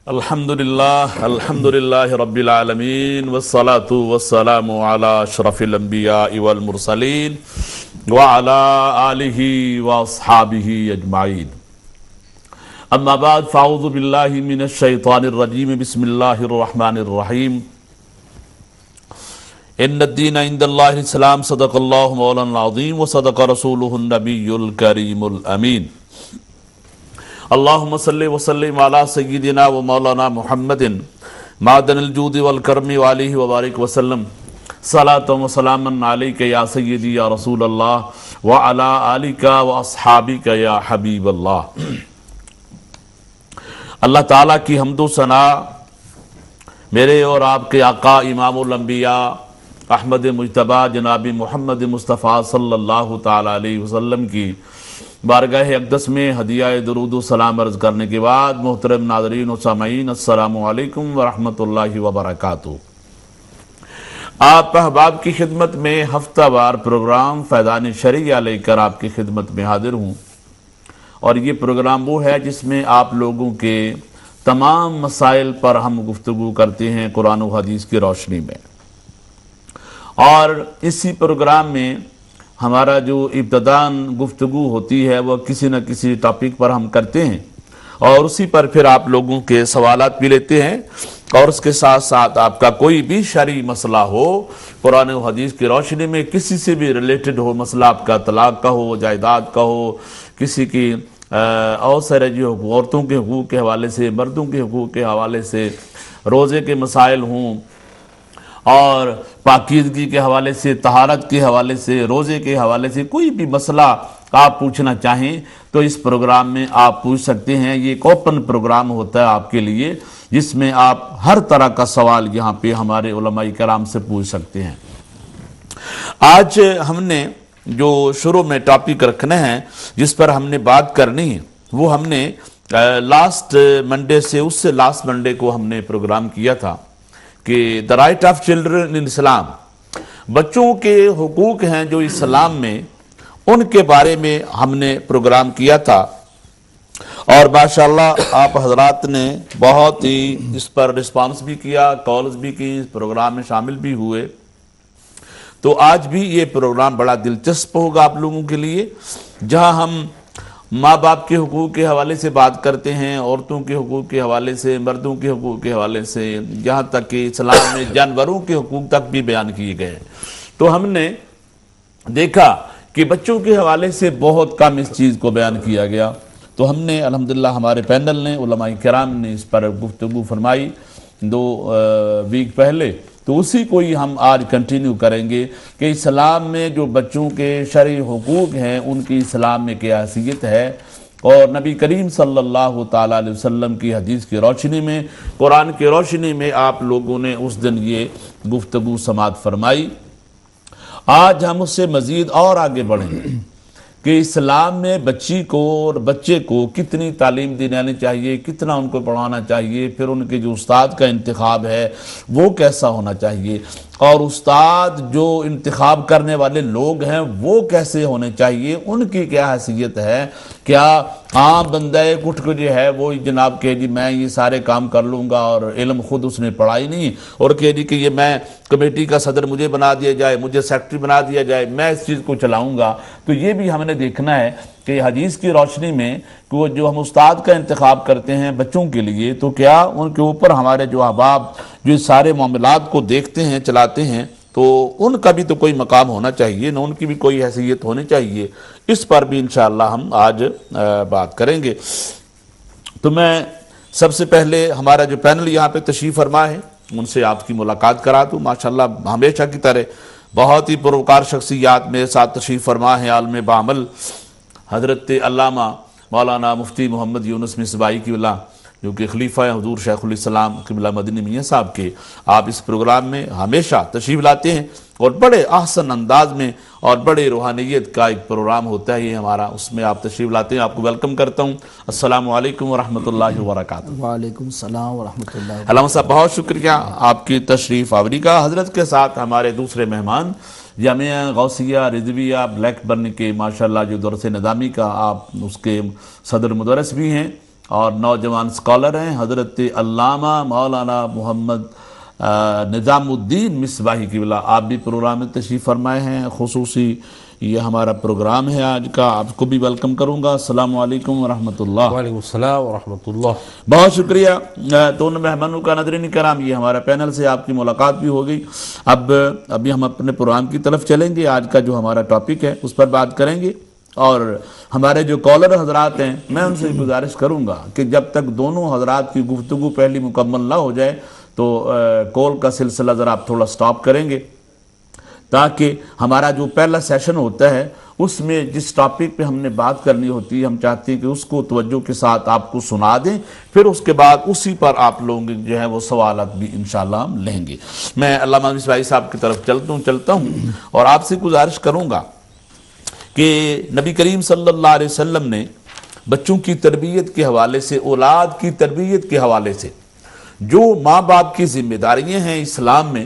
الحمدللہ رب العالمین والصلاة والسلام علی اشرف الانبیاء والمرسلین وعلی آلہ واصحابہ اجمعین اما بعد فاعوذ باللہ من الشیطان الرجیم بسم اللہ الرحمن الرحیم ان الدین عند اللہ الاسلام صدق اللہ مولانا العظیم وصدق رسولہ النبی الکریم الامین اللہم صلی وسلم علی سیدنا و مولانا محمد معدن الجود والکرم وآلہ وبارک وسلم صلاۃ و سلاما علیک یا سیدی یا رسول اللہ وعلی آلک و اصحابک یا حبیب اللہ۔ اللہ تعالیٰ کی حمد و ثنا میرے اور آپ کے آقا امام الانبیاء احمد مجتبیٰ جناب محمد مصطفیٰ صلی اللہ تعالیٰ علیہ وسلم کی بارگاہ اقدس میں ہدیہ درود و سلام عرض کرنے کے بعد محترم ناظرین و سامعین السلام علیکم ورحمۃ اللہ وبرکاتہ۔ آپ احباب کی خدمت میں ہفتہ وار پروگرام فیضان شرعیہ لے کر آپ کی خدمت میں حاضر ہوں، اور یہ پروگرام وہ ہے جس میں آپ لوگوں کے تمام مسائل پر ہم گفتگو کرتے ہیں قرآن و حدیث کی روشنی میں، اور اسی پروگرام میں ہمارا جو ابتداً گفتگو ہوتی ہے وہ کسی نہ کسی ٹاپک پر ہم کرتے ہیں، اور اسی پر پھر آپ لوگوں کے سوالات بھی لیتے ہیں، اور اس کے ساتھ ساتھ آپ کا کوئی بھی شرعی مسئلہ ہو قرآن و حدیث کی روشنی میں کسی سے بھی ریلیٹڈ ہو، مسئلہ آپ کا طلاق کا ہو، جائیداد کا ہو، کسی کی اور سارے جو عورتوں کے حقوق کے حوالے سے، مردوں کے حقوق کے حوالے سے، روزے کے مسائل ہوں، اور پاکیزگی کے حوالے سے، طہارت کے حوالے سے، روزے کے حوالے سے کوئی بھی مسئلہ آپ پوچھنا چاہیں تو اس پروگرام میں آپ پوچھ سکتے ہیں۔ یہ ایک اوپن پروگرام ہوتا ہے آپ کے لیے، جس میں آپ ہر طرح کا سوال یہاں پہ ہمارے علماء کرام سے پوچھ سکتے ہیں۔ آج ہم نے جو شروع میں ٹاپک رکھنے ہیں، جس پر ہم نے بات کرنی ہے، وہ ہم نے لاسٹ منڈے سے، اس سے لاسٹ منڈے کو ہم نے پروگرام کیا تھا کہ the right of children in Islam, بچوں کے حقوق ہیں جو اسلام میں، ان کے بارے میں ہم نے پروگرام کیا تھا، اور ماشاءاللہ آپ حضرات نے بہت ہی اس پر رسپانس بھی کیا، کالز بھی کی، اس پروگرام میں شامل بھی ہوئے۔ تو آج بھی یہ پروگرام بڑا دلچسپ ہوگا آپ لوگوں کے لیے، جہاں ہم ماں باپ کے حقوق کے حوالے سے بات کرتے ہیں، عورتوں کے حقوق کے حوالے سے، مردوں کے حقوق کے حوالے سے، جہاں تک کہ اسلام میں جانوروں کے حقوق تک بھی بیان کیے گئے۔ تو ہم نے دیکھا کہ بچوں کے حوالے سے بہت کم اس چیز کو بیان کیا گیا، تو ہم نے الحمدللہ ہمارے پینل نے، علماء کرام نے اس پر گفتگو فرمائی 2 ویک پہلے، تو اسی کو ہی ہم آج کنٹینیو کریں گے کہ اسلام میں جو بچوں کے شرعی حقوق ہیں ان کی اسلام میں کیا حیثیت ہے، اور نبی کریم صلی اللہ تعالیٰ علیہ وسلم کی حدیث کی روشنی میں، قرآن کی روشنی میں آپ لوگوں نے اس دن یہ گفتگو سماعت فرمائی۔ آج ہم اس سے مزید اور آگے بڑھیں گے کہ اسلام میں بچی کو اور بچے کو کتنی تعلیم دینی چاہیے، کتنا ان کو پڑھانا چاہیے، پھر ان کے جو استاد کا انتخاب ہے وہ کیسا ہونا چاہیے، اور استاد جو انتخاب کرنے والے لوگ ہیں وہ کیسے ہونے چاہیے، ان کی کیا حیثیت ہے۔ کیا عام بندہ کٹھ کو جو ہے وہ جناب کہ جی میں یہ سارے کام کر لوں گا، اور علم خود اس نے پڑھا ہی نہیں، اور کہ جی کہ یہ میں کمیٹی کا صدر مجھے بنا دیا جائے، مجھے سیکرٹری بنا دیا جائے، میں اس چیز کو چلاؤں گا۔ تو یہ بھی ہم نے دیکھنا ہے کہ حدیث کی روشنی میں کہ وہ جو ہم استاد کا انتخاب کرتے ہیں بچوں کے لیے، تو کیا ان کے اوپر ہمارے جو احباب جو اس سارے معاملات کو دیکھتے ہیں، چلاتے ہیں، تو ان کا بھی تو کوئی مقام ہونا چاہیے نا، ان کی بھی کوئی حیثیت ہونی چاہیے۔ اس پر بھی انشاءاللہ ہم آج بات کریں گے۔ تو میں سب سے پہلے ہمارا جو پینل یہاں پہ تشریف فرما ہے ان سے آپ کی ملاقات کرا دوں۔ ماشاءاللہ ہمیشہ کی طرح بہت ہی پروکار شخصیات میرے ساتھ تشریف فرما ہے، عالم بعمل حضرت علامہ مولانا مفتی محمد یونس مصباحی قبلہ، جو کہ خلیفہ حضور شیخ الاسلام قبلہ مدنی میاں صاحب کے آپ اس پروگرام میں ہمیشہ تشریف لاتے ہیں، اور بڑے احسن انداز میں اور بڑے روحانیت کا ایک پروگرام ہوتا ہے یہ ہمارا، اس میں آپ تشریف لاتے ہیں۔ آپ کو ویلکم کرتا ہوں۔ السلام علیکم ورحمۃ اللہ وبرکاتہ۔ وعلیکم السلام ورحمۃ اللہ۔ علامہ صاحب بہت شکریہ آپ کی تشریف آوری کا۔ حضرت کے ساتھ ہمارے دوسرے مہمان جامعہ غوثیہ رضویہ بلیک برن کے ماشاءاللہ جو درس نظامی کا آپ اس کے صدر مدرس بھی ہیں، اور نوجوان اسکالر ہیں حضرت علامہ مولانا محمد نظام الدین مصباحی قبلہ. آپ بھی پروگرام میں تشریف فرمائے ہیں. خصوصی یہ ہمارا پروگرام ہے آج کا. آپ کو بھی ویلکم کروں گا. السلام علیکم ورحمۃ اللہ. وعلیکم السلام ورحمۃ اللہ. بہت شکریہ دونوں مہمانوں کا. ناظرین کرام یہ ہمارا پینل سے آپ کی ملاقات بھی ہو گئی. ابھی ہم اپنے پروگرام کی طرف چلیں گے. آج کا جو ہمارا ٹاپک ہے اس پر بات کریں گے. اور ہمارے جو کالر حضرات ہیں میں ان سے گزارش کروں گا کہ جب تک دونوں حضرات کی گفتگو پہلی مکمل نہ ہو جائے تو کال کا سلسلہ ذرا آپ تھوڑا سٹاپ کریں گے، تاکہ ہمارا جو پہلا سیشن ہوتا ہے اس میں جس ٹاپک پہ ہم نے بات کرنی ہوتی ہے ہم چاہتے ہیں کہ اس کو توجہ کے ساتھ آپ کو سنا دیں، پھر اس کے بعد اسی پر آپ لوگ جو ہے وہ سوالات بھی انشاءاللہ ہم لیں گے. میں علامہ مصباحی صاحب کی طرف چلتا ہوں اور آپ سے گزارش کروں گا کہ نبی کریم صلی اللہ علیہ وسلم نے بچوں کی تربیت کے حوالے سے، اولاد کی تربیت کے حوالے سے جو ماں باپ کی ذمہ داریاں ہیں اسلام میں،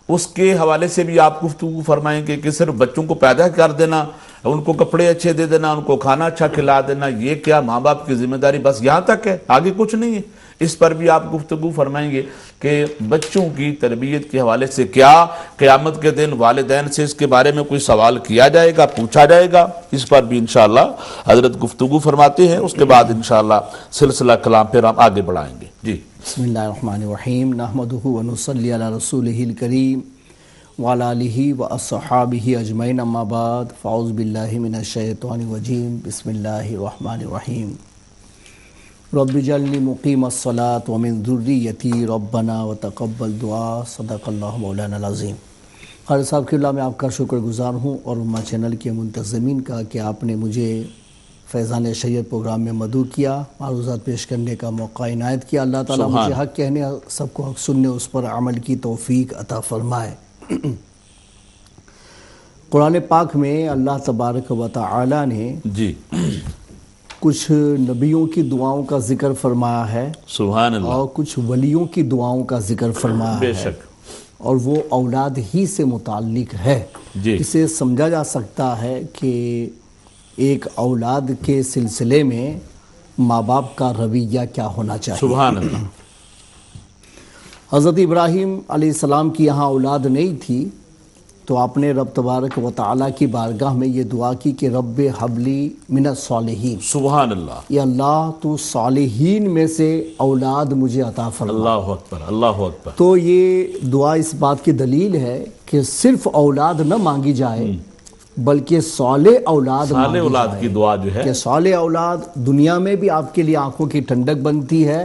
اس کے حوالے سے بھی آپ گفتگو فرمائیں گے کہ صرف بچوں کو پیدا کر دینا، ان کو کپڑے اچھے دے دینا، ان کو کھانا اچھا کھلا دینا، یہ کیا ماں باپ کی ذمہ داری بس یہاں تک ہے، آگے کچھ نہیں ہے؟ اس پر بھی آپ گفتگو فرمائیں گے کہ بچوں کی تربیت کے حوالے سے کیا قیامت کے دن والدین سے اس کے بارے میں کوئی سوال کیا جائے گا، پوچھا جائے گا؟ اس پر بھی انشاءاللہ حضرت گفتگو فرماتے ہیں. اس کے بعد انشاءاللہ سلسلہ کلام پھر ہم آگے بڑھائیں گے. جی بسم اللہ الرحمن الرحیم. نحمدہ ونصلی علی رسولہ الکریم وعلی آلہ واصحابہ اجمعین. اما بعد فاعوذ باللہ من الشیطان الرجیم. بسم اللہ الرحمن الرحیم. رب اجعلنی مقیم الصلاۃ ومن ذریتی ربنا وتقبل دعا. صدق اللہ مولانا العظیم. خالد صاحب قبلہ میں آپ کا شکر گزار ہوں اور امہ چینل کے منتظمین کا کہ آپ نے مجھے فیضان شریعت پروگرام میں مدعو کیا، معروضات پیش کرنے کا موقع عنایت کیا. اللہ تعالیٰ مجھے حق کہنے، سب کو حق سننے، اس پر عمل کی توفیق عطا فرمائے. قرآن پاک میں اللہ تبارک و تعالی نے جی کچھ نبیوں کی دعاؤں کا ذکر فرمایا ہے، سبحان اللہ، اور کچھ ولیوں کی دعاؤں کا ذکر فرمایا ہے. بے شک. اور وہ اولاد ہی سے متعلق ہے. جی اسے سمجھا جا سکتا ہے کہ ایک اولاد کے سلسلے میں ماں باپ کا رویہ کیا ہونا چاہیے. سبحان اللہ. حضرت ابراہیم علیہ السلام کی یہاں اولاد نہیں تھی تو آپ نے رب تبارک و تعالیٰ کی بارگاہ میں یہ دعا کی کہ رب حبلی من الصالحین. سبحان اللہ. یا اللہ تو صالحین میں سے اولاد مجھے عطا فرما. اللہ اکبر، اللہ اکبر. تو یہ دعا اس بات کی دلیل ہے کہ صرف اولاد نہ مانگی جائے بلکہ صالح اولاد مانگی اولاد جائے. کی دعا جو ہے کہ صالح اولاد دنیا میں بھی آپ کے لیے آنکھوں کی ٹھنڈک بنتی ہے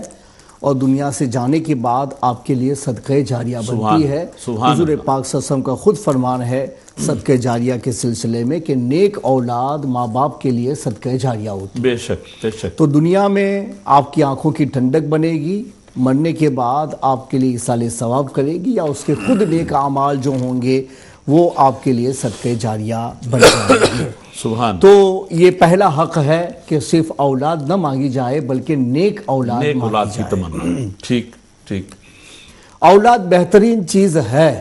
اور دنیا سے جانے کے بعد آپ کے لیے صدقہ جاریہ بنتی ہے. حضور پاک صلی اللہ علیہ وسلم کا خود فرمان ہے صدقہ جاریہ کے سلسلے میں کہ نیک اولاد ماں باپ کے لیے صدقہ جاریہ ہوتی ہے. بے شک بے شک. تو دنیا میں آپ کی آنکھوں کی ٹھنڈک بنے گی، مرنے کے بعد آپ کے لیے ایصال ثواب کرے گی، یا اس کے خود نیک اعمال جو ہوں گے وہ آپ کے لیے صدقہ جاریہ بن جائیں گے. سبحان. تو یہ پہلا حق ہے کہ صرف اولاد نہ مانگی جائے بلکہ نیک اولاد اولاد کی تمنا. ٹھیک ٹھیک. اولاد بہترین چیز ہے،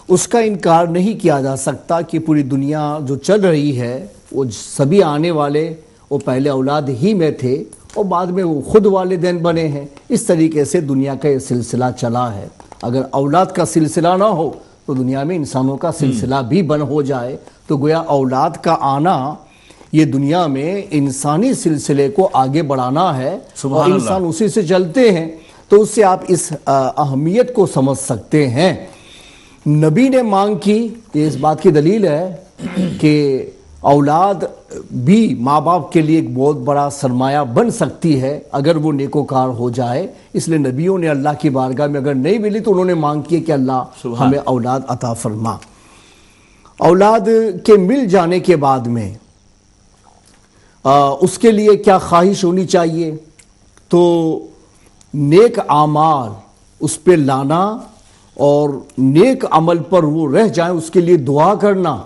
اس کا انکار نہیں کیا جا سکتا کہ پوری دنیا جو چل رہی ہے وہ سبھی آنے والے وہ پہلے اولاد ہی میں تھے اور بعد میں وہ خود والدین بنے ہیں. اس طریقے سے دنیا کا یہ سلسلہ چلا ہے. اگر اولاد کا سلسلہ نہ ہو تو دنیا میں انسانوں کا سلسلہ بھی بند ہو جائے. تو گویا اولاد کا آنا یہ دنیا میں انسانی سلسلے کو آگے بڑھانا ہے اور انسان اسی سے چلتے ہیں. تو اس سے آپ اس اہمیت کو سمجھ سکتے ہیں. نبی نے مانگ کی، یہ اس بات کی دلیل ہے کہ اولاد بھی ماں باپ کے لیے ایک بہت بڑا سرمایہ بن سکتی ہے اگر وہ نیکوکار ہو جائے. اس لیے نبیوں نے اللہ کی بارگاہ میں اگر نہیں ملی تو انہوں نے مانگ کی کہ اللہ ہمیں اولاد عطا فرما. اولاد کے مل جانے کے بعد میں اس کے لیے کیا خواہش ہونی چاہیے؟ تو نیک اعمال اس پہ لانا اور نیک عمل پر وہ رہ جائیں اس کے لیے دعا کرنا.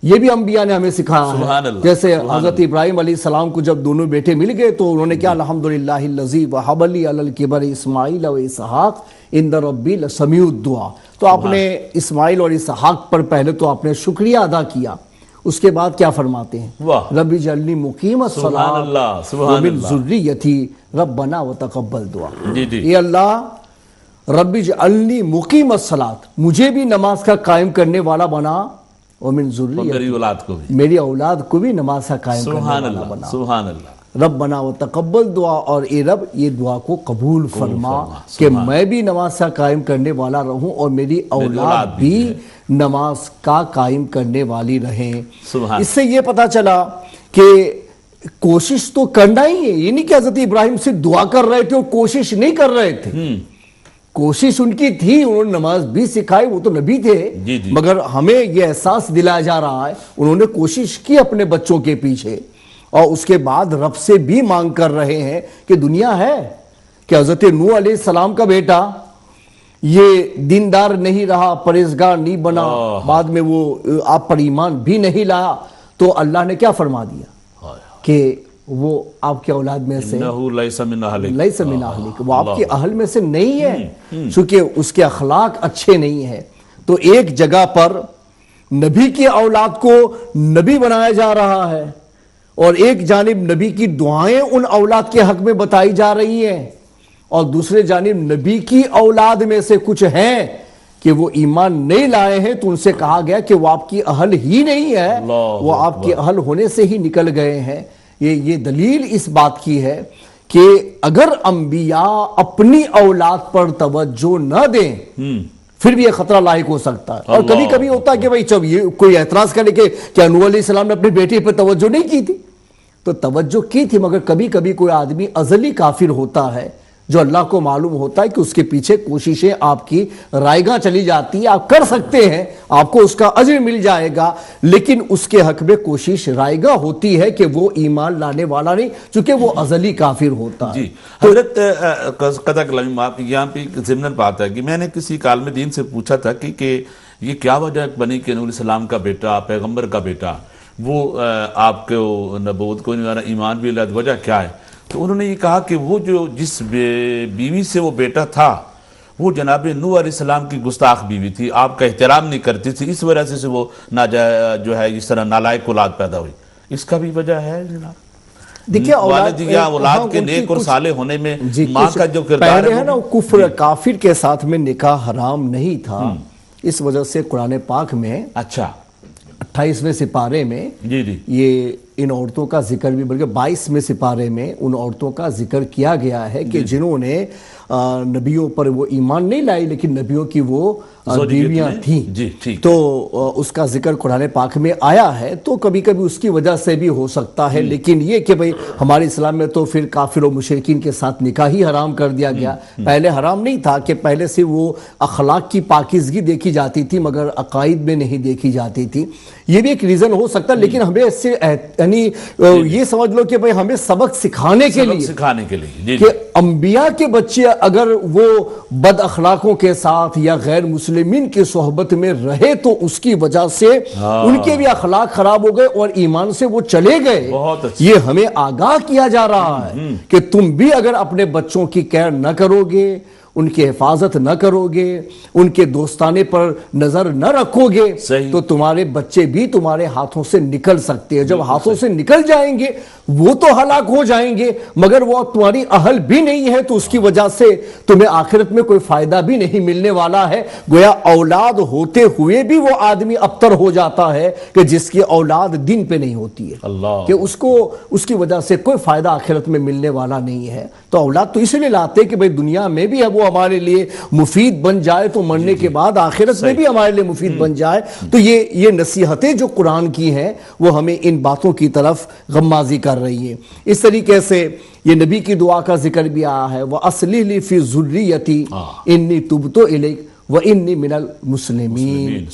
یہ بھی انبیاء نے ہمیں سکھایا ہے. جیسے حضرت ابراہیم علیہ السلام کو جب دونوں بیٹے مل گئے تو انہوں نے کیا الحمدللہ الذی وہب لی علی الکبر اسماعیل و اسحاق ان ربی لسمیع الدعاء. تو آپ نے اسماعیل اور اسحاق پر پہلے تو آپ نے شکریہ ادا کیا، اس کے بعد کیا فرماتے ہیں؟ واہ، رب اجعلنی مقیم سبحان الصلاۃ اللہ، سبحان ومن اللہ، ذریتی ربنا وتقبل دعا. جی جی، اے اللہ رب اجعلنی مقیم الصلاۃ، مجھے بھی نماز کا قائم کرنے والا بنا، ومن اور ذریتی، میری اولاد کو بھی. میری اولاد کو بھی نماز کا قائم کرنے سبحان والا اللہ، بنا. سبحان اللہ. ربنا وتقبل دعا، اور اے رب یہ دعا کو قبول فرما فرما، کہ سبحان میں بھی نماز کا قائم کرنے والا رہوں اور میری اولاد اولاد بھی بھی نماز کا قائم کرنے والی رہیں. سبحان. اس سے یہ پتا چلا کہ کوشش تو کرنا ہی ہے. یہ نہیں کہ حضرت ابراہیم سے دعا کر رہے تھے اور کوشش نہیں کر رہے تھے. کوشش ان کی تھی، انہوں نے نماز بھی سکھائی، وہ تو نبی تھے. جی جی. مگر ہمیں یہ احساس دلایا جا رہا ہے انہوں نے کوشش کی اپنے بچوں کے پیچھے، اور اس کے بعد رب سے بھی مانگ کر رہے ہیں کہ دنیا ہے کہ حضرت نوح علیہ السلام کا بیٹا یہ دیندار نہیں رہا، پرہیزگار نہیں بنا، بعد میں وہ آپ پر ایمان بھی نہیں لایا، تو اللہ نے کیا فرما دیا کہ وہ آپ کے اولاد میں سے انہو لیس من اہلک، لیس من اہلک، وہ آپ کے اہل میں سے نہیں ہے، چونکہ اس کے اخلاق اچھے نہیں ہیں. تو ایک جگہ پر نبی کی اولاد کو نبی بنایا جا رہا ہے، اور ایک جانب نبی کی دعائیں ان اولاد کے حق میں بتائی جا رہی ہیں، اور دوسرے جانب نبی کی اولاد میں سے کچھ ہیں کہ وہ ایمان نہیں لائے ہیں، تو ان سے کہا گیا کہ وہ آپ کی اہل ہی نہیں ہے، وہ آپ کے اہل ہونے سے ہی نکل گئے ہیں. یہ دلیل اس بات کی ہے کہ اگر انبیاء اپنی اولاد پر توجہ نہ دیں پھر بھی یہ خطرہ لاحق ہو سکتا ہے. اور کبھی کبھی ہوتا ہے کہ بھئی جب یہ کوئی اعتراض کرے کہ کیا نوح علیہ السلام نے اپنے بیٹے پر توجہ نہیں کی تھی؟ تو توجہ کی تھی، مگر کبھی کبھی کوئی آدمی ازلی کافر ہوتا ہے جو اللہ کو معلوم ہوتا ہے کہ اس کے پیچھے کوششیں آپ کی رائیگاں چلی جاتی ہیں، آپ کر سکتے ہیں، آپ کو اس کا اجر مل جائے گا، لیکن اس کے حق میں کوشش رائیگاں ہوتی ہے کہ وہ ایمان لانے والا نہیں، چونکہ وہ ازلی کافر ہوتا ہے. جی حضرت قطع کلامی آپ یہاں پہ ضمن بات ہے کہ میں نے کسی عالم دین سے پوچھا تھا کہ یہ کیا وجہ بنی کہ نوح علیہ السلام کا بیٹا، پیغمبر کا بیٹا، وہ آپ کو نبوت کو ایمان بھی لائے، وجہ کیا ہے؟ تو انہوں نے یہ کہا کہ وہ جو جس بیوی سے وہ بیٹا تھا وہ جناب نوح علیہ السلام کی گستاخ بیوی تھی، آپ کا احترام نہیں کرتی تھی، اس وجہ سے وہ جو ہے اس طرح نالائق اولاد پیدا ہوئی. اس کا بھی وجہ ہے جناب؟ دیکھیے والد یا اولاد کے نیک اور صالح ہونے میں ماں کا جو کردار پہلے ہے نا، کفر کافر کے ساتھ میں نکاح حرام نہیں تھا، اس وجہ سے قرآن پاک میں اچھا 28ویں سپارے میں جی جی یہ ان عورتوں کا ذکر بھی، بلکہ 22ویں سپارے میں ان عورتوں کا ذکر کیا گیا ہے کہ جنہوں نے نبیوں پر وہ ایمان نہیں لائی لیکن نبیوں کی وہ بیویاں تھیں. جی ٹھیک. تو اس کا ذکر قرآن پاک میں آیا ہے، تو کبھی کبھی اس کی وجہ سے بھی ہو سکتا ہے، لیکن یہ کہ بھئی ہمارے اسلام میں تو پھر کافر و مشرکین کے ساتھ نکاح ہی حرام کر دیا گیا. پہلے حرام نہیں تھا، کہ پہلے سے وہ اخلاق کی پاکیزگی دیکھی جاتی تھی مگر عقائد میں نہیں دیکھی جاتی تھی. یہ بھی ایک ریزن ہو سکتا ہے، لیکن ہمیں اس سے یعنی یہ سمجھ لو کہ بھئی ہمیں سبق سکھانے کے لیے کہ انبیاء کے بچے اگر وہ بد اخلاقوں کے ساتھ یا غیر مسلمین کی صحبت میں رہے تو اس کی وجہ سے ان کے بھی اخلاق خراب ہو گئے اور ایمان سے وہ چلے گئے. یہ ہمیں آگاہ کیا جا رہا ہے کہ تم بھی اگر اپنے بچوں کی کیئر نہ کرو گے، ان کی حفاظت نہ کرو گے، ان کے دوستانے پر نظر نہ رکھو گے تو تمہارے بچے بھی تمہارے ہاتھوں سے نکل سکتے ہیں. جب ہاتھوں سے نکل جائیں گے وہ تو ہلاک ہو جائیں گے مگر وہ تمہاری اہل بھی نہیں ہے، تو اس کی وجہ سے تمہیں آخرت میں کوئی فائدہ بھی نہیں ملنے والا ہے. گویا اولاد ہوتے ہوئے بھی وہ آدمی ابتر ہو جاتا ہے کہ جس کی اولاد دین پہ نہیں ہوتی ہے، کہ اس کی وجہ سے کوئی فائدہ آخرت میں ملنے والا نہیں ہے. تو اولاد تو اس لیے لاتے کہ بھئی دنیا میں بھی اب وہ ہمارے لیے مفید بن جائے تو مرنے کے بعد آخرت میں بھی ہمارے لیے مفید بن جائے. تو یہ نصیحتیں جو قرآن کی ہیں وہ ہمیں ان باتوں کی طرف غمازی کر رہی ہیں. اس طریقے سے یہ نبی کی دعا کا ذکر بھی آیا ہے، وَأَصْلِحْ لِي فِي ذُرِّيَّتِي إِنِّي تُبْتُ إِلَيْكَ وَإِنِّي مِنَ الْمُسْلِمِينَ.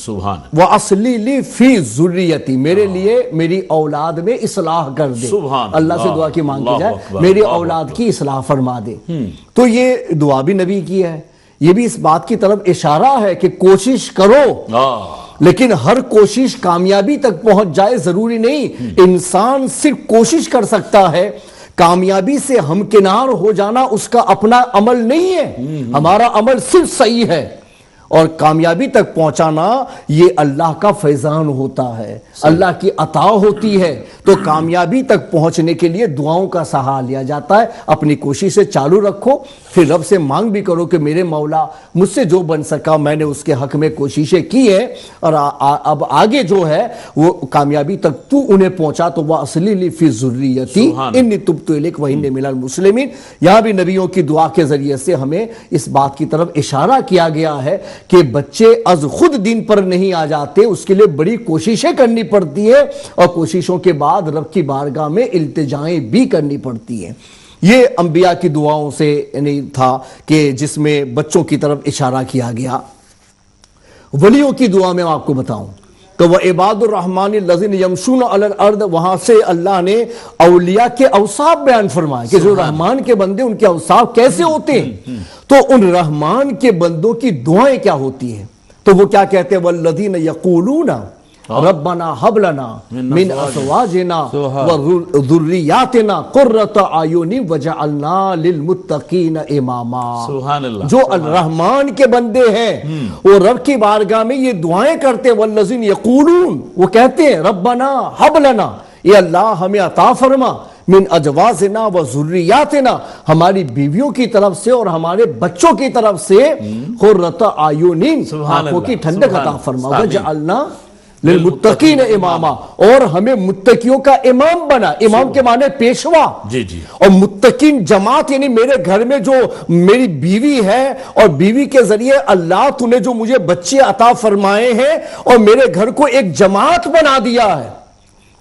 وَأَصْلِحْ لِي فِي ذُرِّيَّتِي، میرے لیے میری اولاد میں اصلاح کر دے. اللہ سے دعا کی مانگی جائے میری اولاد کی اصلاح فرما دے. تو یہ دعا بھی نبی کی ہے. یہ بھی اس بات کی طرف اشارہ ہے کہ کوشش کرو، لیکن ہر کوشش کامیابی تک پہنچ جائے ضروری نہیں. انسان صرف کوشش کر سکتا ہے، کامیابی سے ہمکنار ہو جانا اس کا اپنا عمل نہیں ہے. ہمارا عمل صرف صحیح ہے اور کامیابی تک پہنچانا یہ اللہ کا فیضان ہوتا ہے، اللہ کی عطا ہوتی ہے۔ تو کامیابی تک پہنچنے کے لیے دعاؤں کا سہارا لیا جاتا ہے۔ اپنی کوششیں چالو رکھو، پھر رب سے مانگ بھی کرو کہ میرے مولا مجھ سے جو بن سکا میں نے اس کے حق میں کوششیں کی ہے، اور اب آگے جو ہے وہ کامیابی تک تو انہیں پہنچا۔ تو وَأَصْلِحْ لِي فِي ذُرِّيَّتِي إِنِّي تُبْتُ إِلَيْكَ وَإِنِّي مِنَ الْمُسْلِمِينَ۔ یہاں بھی نبیوں کی دعا کے ذریعے سے ہمیں اس بات کی طرف اشارہ کیا گیا ہے کہ بچے از خود دین پر نہیں آ جاتے، اس کے لیے بڑی کوششیں کرنی پڑتی ہے، اور کوششوں کے بعد رب کی بارگاہ میں التجائیں بھی کرنی پڑتی ہیں۔ یہ انبیاء کی دعاؤں سے یعنی تھا کہ جس میں بچوں کی طرف اشارہ کیا گیا۔ ولیوں کی دعا میں آپ کو بتاؤں تو وَعِبَادُ الرَّحْمَنِ الَّذِينَ يَمْشُونَ عَلَى الْأَرْضِ، وہاں سے اللہ نے اولیاء کے اوصاف بیان فرمائے کہ جو رحمان کے بندے ان کے اوصاف کیسے ہوتے ہیں۔ تو ان رحمان کے بندوں کی دعائیں کیا ہوتی ہیں؟ تو وہ کیا کہتے ہیں؟ وَالَّذِينَ يَقُولُونَ رَبَّنَا هَبْ لَنَا مِنْ أَزْوَاجِنَا وَذُرِّيَّاتِنَا قُرَّةَ أَعْيُنٍ وَاجْعَلْنَا لِلْمُتَّقِينَ إِمَامًا۔ سبحان اللہ۔ جو الرحمان کے بندے ہیں وہ رب کی بارگاہ میں یہ دعائیں کرتے، والذین یقولون، وہ کہتے ہیں ربنا ہب لنا، اے اللہ ہمیں عطا فرما، من ازواجنا و ذریاتنا، ہماری بیویوں کی طرف سے اور ہمارے بچوں کی طرف سے، قرۃ اعین، آنکھوں کی ٹھنڈک عطا فرما، وجعلنا للمتقین اماما، اور ہمیں متقیوں کا امام بنا۔ امام کے معنی پیشوا، جی جی، اور متقین جماعت، یعنی میرے گھر میں جو میری بیوی ہے اور بیوی کے ذریعے اللہ تو نے جو مجھے بچے عطا فرمائے ہیں اور میرے گھر کو ایک جماعت بنا دیا ہے،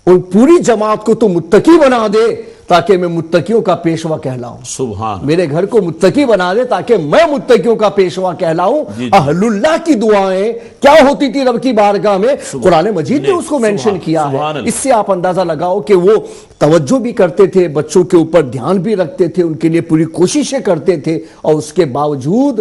اور پوری جماعت کو تو متقی بنا دے تاکہ میں متقیوں کا پیشوا کہلاؤں۔ سبحان، میرے گھر کو متقی بنا دے تاکہ میں متقیوں کا پیشوا کہلاؤں۔ اہل اللہ کی دعائیں کیا ہوتی تھی رب کی بارگاہ میں؟ قرآن مجید نے اس کو مینشن کیا ہے۔ اس سے آپ اندازہ لگاؤ کہ وہ توجہ بھی کرتے تھے، بچوں کے اوپر دھیان بھی رکھتے تھے، ان کے لیے پوری کوششیں کرتے تھے، اور اس کے باوجود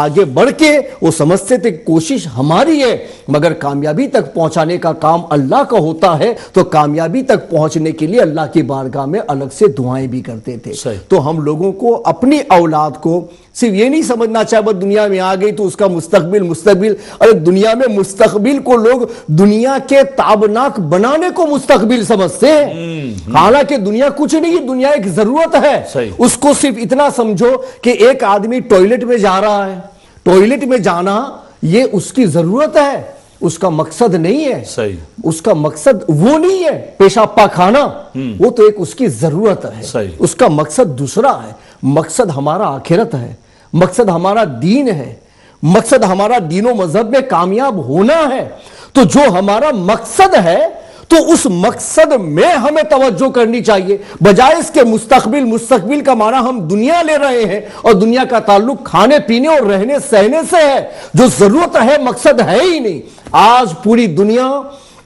آگے بڑھ کے وہ سمجھتے تھے کہ کوشش ہماری ہے مگر کامیابی تک پہنچانے کا کام اللہ کا ہوتا ہے، تو کامیابی تک پہنچنے کے لیے اللہ کی بارگاہ میں الگ سے دعائیں بھی کرتے تھے۔ تو ہم لوگوں کو اپنی اولاد کو صرف یہ نہیں سمجھنا چاہے بس دنیا میں آ گئی تو اس کا مستقبل، ارے دنیا میں مستقبل کو لوگ دنیا کے تابناک بنانے کو مستقبل سمجھتے ہیں، حالانکہ دنیا کچھ نہیں، دنیا ایک ضرورت ہے۔ اس کو صرف اتنا سمجھو کہ ایک آدمی ٹوائلٹ میں جا رہا ہے، ٹوائلٹ میں جانا یہ اس کی ضرورت ہے، اس کا مقصد نہیں ہے۔ صحیح، اس کا مقصد وہ نہیں ہے پیشاب پاخانہ، وہ تو ایک اس کی ضرورت ہے۔ صحیح، اس کا مقصد دوسرا ہے، مقصد ہمارا آخرت ہے، مقصد ہمارا دین ہے، مقصد ہمارا دین و مذہب میں کامیاب ہونا ہے۔ تو جو ہمارا مقصد ہے تو اس مقصد میں ہمیں توجہ کرنی چاہیے، بجائے اس کے مستقبل کا معنی ہم دنیا لے رہے ہیں، اور دنیا کا تعلق کھانے پینے اور رہنے سہنے سے ہے، جو ضرورت ہے مقصد ہے ہی نہیں۔ آج پوری دنیا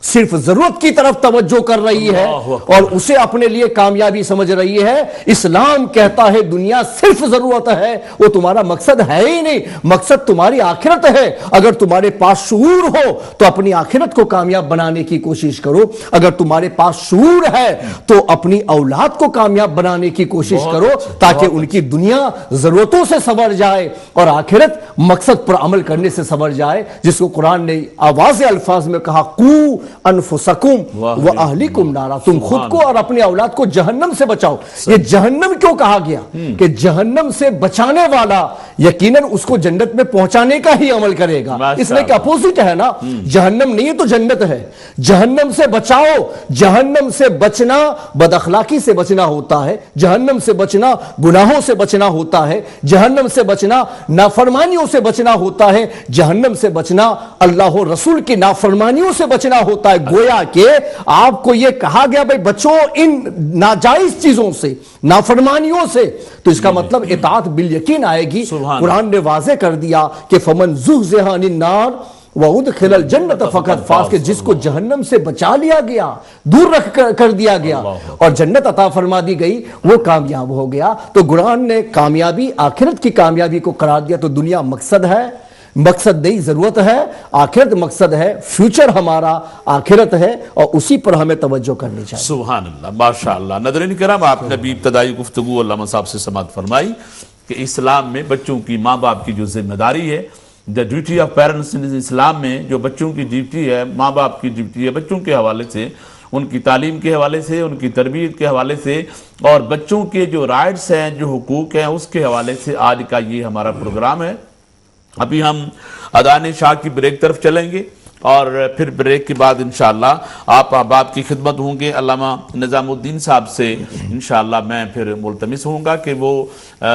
صرف ضرورت کی طرف توجہ کر رہی ہے اور اسے اپنے لیے کامیابی سمجھ رہی ہے۔ اسلام کہتا ہے دنیا صرف ضرورت ہے، وہ تمہارا مقصد ہے ہی نہیں، مقصد تمہاری آخرت ہے۔ اگر تمہارے پاس شعور ہو تو اپنی آخرت کو کامیاب بنانے کی کوشش کرو، اگر تمہارے پاس شعور ہے تو اپنی اولاد کو کامیاب بنانے کی کوشش کرو تاکہ ان کی دنیا ضرورتوں سے سنور جائے اور آخرت مقصد پر عمل کرنے سے سنور جائے، جس کو قرآن نے واضح الفاظ میں کہا، قو انفسکم و اہلیکم نارا، تم خود کو اور اپنی اولاد کو جہنم سے بچاؤ۔ یہ جہنم کیوں کہا گیا؟ کہ جہنم سے بچانے والا یقیناً اس کو جنت میں پہنچانے کا ہی عمل کرے گا۔ اس میں کہ اپوزٹ ہے نا، جہنم نہیں ہے تو جنت ہے۔ جہنم سے بچاؤ، جہنم سے بچنا بد اخلاقی سے بچنا ہوتا ہے، جہنم سے بچنا گناہوں سے بچنا ہوتا ہے، جہنم سے بچنا نافرمانیوں سے بچنا ہوتا ہے، جہنم سے بچنا اللہ و رسول کی نافرمانیوں سے بچنا ہوتا ہے۔ گویا کہ آپ کو یہ کہا گیا بھائی بچوں ان ناجائز چیزوں سے، نافرمانیوں سے، تو اس کا مطلب اطاعت بالیقین آئے گی۔ قرآن نے واضح کر دیا کہ فمن زحزح عن النار وادخل الجنت فقد فاز، کہ جس کو جہنم سے بچا لیا گیا، دور رکھ کر دیا گیا اور جنت عطا فرما دی گئی، وہ کامیاب ہو گیا۔ تو قرآن نے کامیابی آخرت کی کامیابی کو قرار دیا۔ تو دنیا مقصد ہے، مقصد نہیں ضرورت ہے، آخرت مقصد ہے، فیوچر ہمارا آخرت ہے، اور اسی پر ہمیں توجہ کرنی چاہیے۔ سبحان اللہ، ماشاءاللہ۔ ناظرین کرام، آپ نے ابھی ابتدائی گفتگو علامہ صاحب سے سماعت فرمائی کہ اسلام میں بچوں کی ماں باپ کی جو ذمہ داری ہے دا ڈیوٹی آف پیرنٹس ان اسلام میں جو بچوں کی ڈیوٹی ہے، ماں باپ کی ڈیوٹی ہے بچوں کے حوالے سے، ان کی تعلیم کے حوالے سے، ان کی تربیت کے حوالے سے، اور بچوں کے جو رائٹس ہیں، جو حقوق ہیں، اس کے حوالے سے آج کا یہ ہمارا پروگرام ہے۔ ابھی ہم اذان شاہ کی بریک طرف چلیں گے، اور پھر بریک کے بعد انشاءاللہ آپ احباب کی خدمت ہوں گے۔ علامہ نظام الدین صاحب سے انشاءاللہ میں پھر ملتمس ہوں گا کہ وہ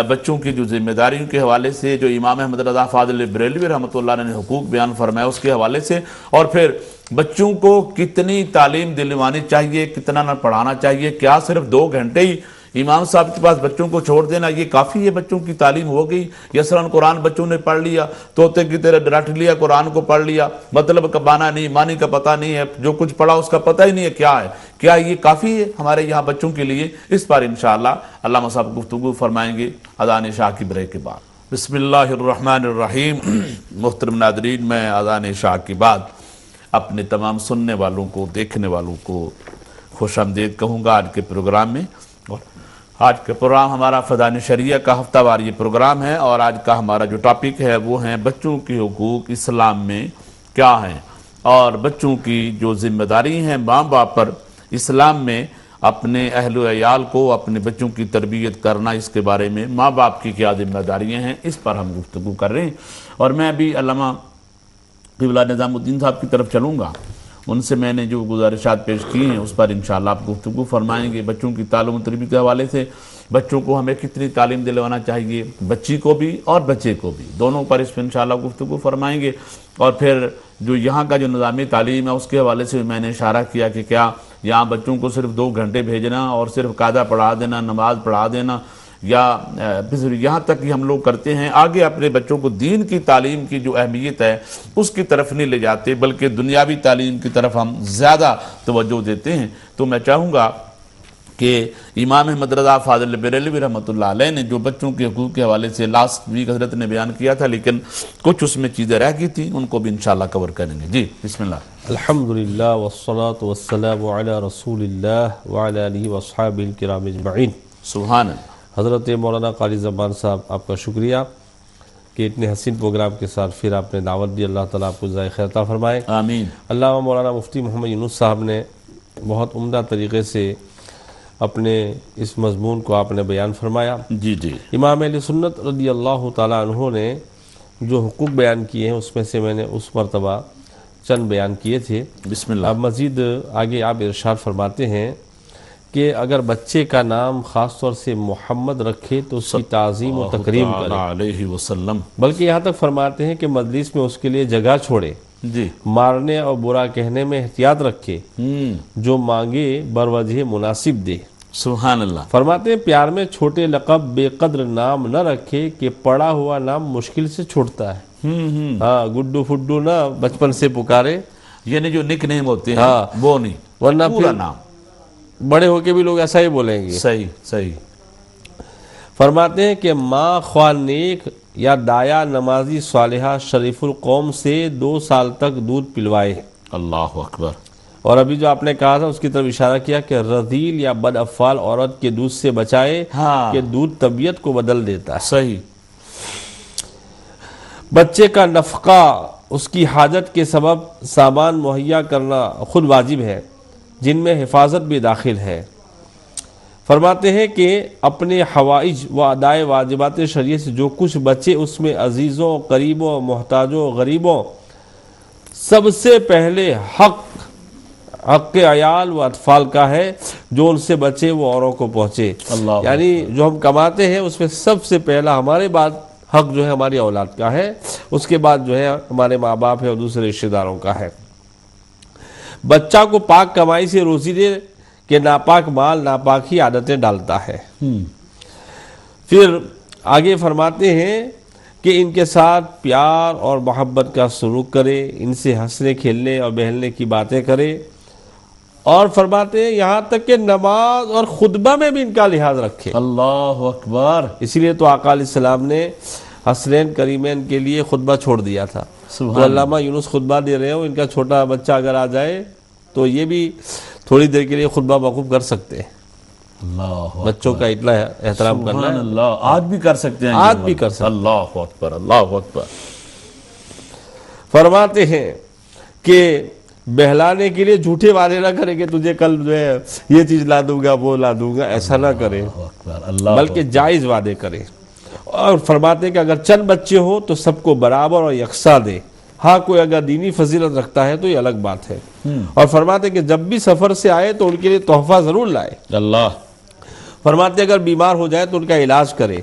بچوں کی جو ذمہ داریوں کے حوالے سے جو امام احمد رضا فاضل بریلوی رحمۃ اللہ علیہ نے حقوق بیان فرمایا اس کے حوالے سے، اور پھر بچوں کو کتنی تعلیم دلوانی چاہیے، کتنا نہ پڑھانا چاہیے، کیا صرف 2 گھنٹے ہی امام صاحب کے پاس بچوں کو چھوڑ دینا یہ کافی ہے؟ بچوں کی تعلیم ہو گئی، یسرن قرآن بچوں نے پڑھ لیا، طوطے کی طرح رٹ لیا، قرآن کو پڑھ لیا، مطلب کا معنی نہیں، معنی کا پتہ نہیں ہے، جو کچھ پڑھا اس کا پتہ ہی نہیں ہے کیا ہے، کیا یہ کافی ہے ہمارے یہاں بچوں کے لیے؟ اس پر انشاءاللہ علامہ صاحب گفتگو فرمائیں گے اذان شاہ کی بریک کے بعد۔ بسم اللہ الرحمن الرحیم۔ محترم ناظرین، میں اذان شاہ کی بعد اپنے تمام سننے والوں کو، دیکھنے والوں کو خوش آمدید کہوں گا آج کے پروگرام میں۔ آج کا پروگرام ہمارا فضائل شریعہ کا ہفتہ وار یہ پروگرام ہے، اور آج کا ہمارا جو ٹاپک ہے وہ ہیں بچوں کے حقوق اسلام میں کیا ہیں، اور بچوں کی جو ذمہ داری ہیں ماں باپ پر اسلام میں اپنے اہل و عیال کو، اپنے بچوں کی تربیت کرنا، اس کے بارے میں ماں باپ کی کیا ذمہ داریاں ہیں، اس پر ہم گفتگو کر رہے ہیں۔ اور میں ابھی علامہ قبلہ نظام الدین صاحب کی طرف چلوں گا، ان سے میں نے جو گزارشات پیش کی ہیں اس پر انشاءاللہ آپ گفتگو فرمائیں گے۔ بچوں کی تعلیم و تربیت کے حوالے سے بچوں کو ہمیں کتنی تعلیم دلوانا چاہیے، بچی کو بھی اور بچے کو بھی، دونوں پر اس پہ انشاءاللہ گفتگو فرمائیں گے۔ اور پھر جو یہاں کا جو نظامی تعلیم ہے اس کے حوالے سے میں نے اشارہ کیا کہ کیا یہاں بچوں کو صرف 2 گھنٹے بھیجنا اور صرف قاعدہ پڑھا دینا، نماز پڑھا دینا، یا یہاں تک کہ ہم لوگ کرتے ہیں، آگے اپنے بچوں کو دین کی تعلیم کی جو اہمیت ہے اس کی طرف نہیں لے جاتے، بلکہ دنیاوی تعلیم کی طرف ہم زیادہ توجہ دیتے ہیں۔ تو میں چاہوں گا کہ امام احمد رضا فاضل بریلوی رحمۃ اللہ علیہ نے جو بچوں کے حقوق کے حوالے سے لاسٹ ویک حضرت نے بیان کیا تھا، لیکن کچھ اس میں چیزیں رہ گئی تھیں، ان کو بھی انشاءاللہ کور کریں گے۔ جی بسم اللہ۔ الحمدللہ والصلاة والسلام علی رسول اللہ وعلی آلہ واصحابہ الکرام اجمعین۔ سبحان اللہ۔ حضرت مولانا قاری زمان صاحب، آپ کا شکریہ کہ اتنے حسین پروگرام کے ساتھ پھر آپ نے دعوت دی۔ اللہ تعالیٰ آپ کو جزائے خیر عطا فرمائے۔ آمین۔ علامہ مولانا مفتی محمد یونس صاحب نے بہت عمدہ طریقے سے اپنے اس مضمون کو آپ نے بیان فرمایا۔ جی جی۔ امام اہل سنت رضی اللہ تعالیٰ عنہ نے جو حقوق بیان کیے ہیں اس میں سے میں نے اس مرتبہ چند بیان کیے تھے۔ بسم اللہ۔ اب مزید آگے آپ ارشاد فرماتے ہیں کہ اگر بچے کا نام خاص طور سے محمد رکھے تو اس کی تعظیم و تکریم کرے، علیہ وسلم، بلکہ یہاں تک فرماتے ہیں کہ مجلس میں اس کے لیے جگہ چھوڑے، جی، مارنے اور برا کہنے میں احتیاط رکھے، جو مانگے بروجہ مناسب دے۔ سبحان اللہ۔ فرماتے ہیں پیار میں چھوٹے لقب بے قدر نام نہ رکھے کہ پڑا ہوا نام مشکل سے چھوٹتا ہے۔ ہاں، گڈو فڈو نہ بچپن سے پکارے، یعنی جو نک نیم ہوتے ہیں ہاں، وہ نہیں، ورنہ پورا پھر نام۔ بڑے ہو کے بھی لوگ ایسا ہی بولیں گے۔ صحیح صحیح۔ فرماتے ہیں کہ ماں خواہ نیک یا دایا نمازی صالحہ شریف القوم سے 2 سال تک دودھ پلوائے۔ اللہ اکبر۔ اور ابھی جو آپ نے کہا تھا اس کی طرف اشارہ کیا کہ رذیل یا بد افعال عورت کے دودھ سے بچائے، ہاں، کہ دودھ طبیعت کو بدل دیتا ہے۔ صحیح۔ بچے کا نفقہ، اس کی حاجت کے سبب سامان مہیا کرنا خود واجب ہے، جن میں حفاظت بھی داخل ہے۔ فرماتے ہیں کہ اپنے حوائج و ادائے واجبات شریعت سے جو کچھ بچے اس میں عزیزوں، قریبوں، محتاجوں، غریبوں، سب سے پہلے حق عیال و اطفال کا ہے، جو ان سے بچے وہ اوروں کو پہنچے۔ اللہ، یعنی جو ہم کماتے ہیں اس میں سب سے پہلا ہمارے بعد حق جو ہے ہماری اولاد کا ہے، اس کے بعد جو ہے ہمارے ماں باپ ہے اور دوسرے رشتہ داروں کا ہے۔ بچہ کو پاک کمائی سے روزی دے کہ ناپاک مال ناپاک ہی عادتیں ڈالتا ہے۔ پھر آگے فرماتے ہیں کہ ان کے ساتھ پیار اور محبت کا سلوک کرے، ان سے ہنسنے کھیلنے اور بہلنے کی باتیں کرے، اور فرماتے ہیں یہاں تک کہ نماز اور خطبہ میں بھی ان کا لحاظ رکھے۔ اللہ اکبر۔ اسی لیے تو آقا علیہ السلام نے حسنین کریمین کے لیے خطبہ چھوڑ دیا تھا۔ تو علامہ یونس خطبہ دے رہے ہو، ان کا چھوٹا بچہ اگر آ جائے تو یہ بھی تھوڑی دیر کے لیے خطبہ موقوف کر سکتے ہیں۔ اللہ بچوں کا اتنا احترام کرنا سبحان ہے، اللہ، آج بھی کر سکتے ہیں، آج بھی کر سکتے ہیں۔ اللہ اکبر، اللہ اکبر۔ فرماتے ہیں کہ بہلانے کے لیے جھوٹے وعدے نہ کرے کہ تجھے کل جو ہے یہ چیز لا دوں گا وہ لا دوں گا، ایسا نہ کرے، بلکہ جائز وعدے کرے۔ اور فرماتے ہیں کہ اگر چند بچے ہو تو سب کو برابر اور یکساں دے، ہاں کوئی اگر دینی فضیلت رکھتا ہے تو یہ الگ بات ہے۔ اور فرماتے ہیں کہ جب بھی سفر سے آئے تو ان کے لیے تحفہ ضرور لائے۔ اللہ فرماتے ہیں اگر بیمار ہو جائے تو ان کا علاج کرے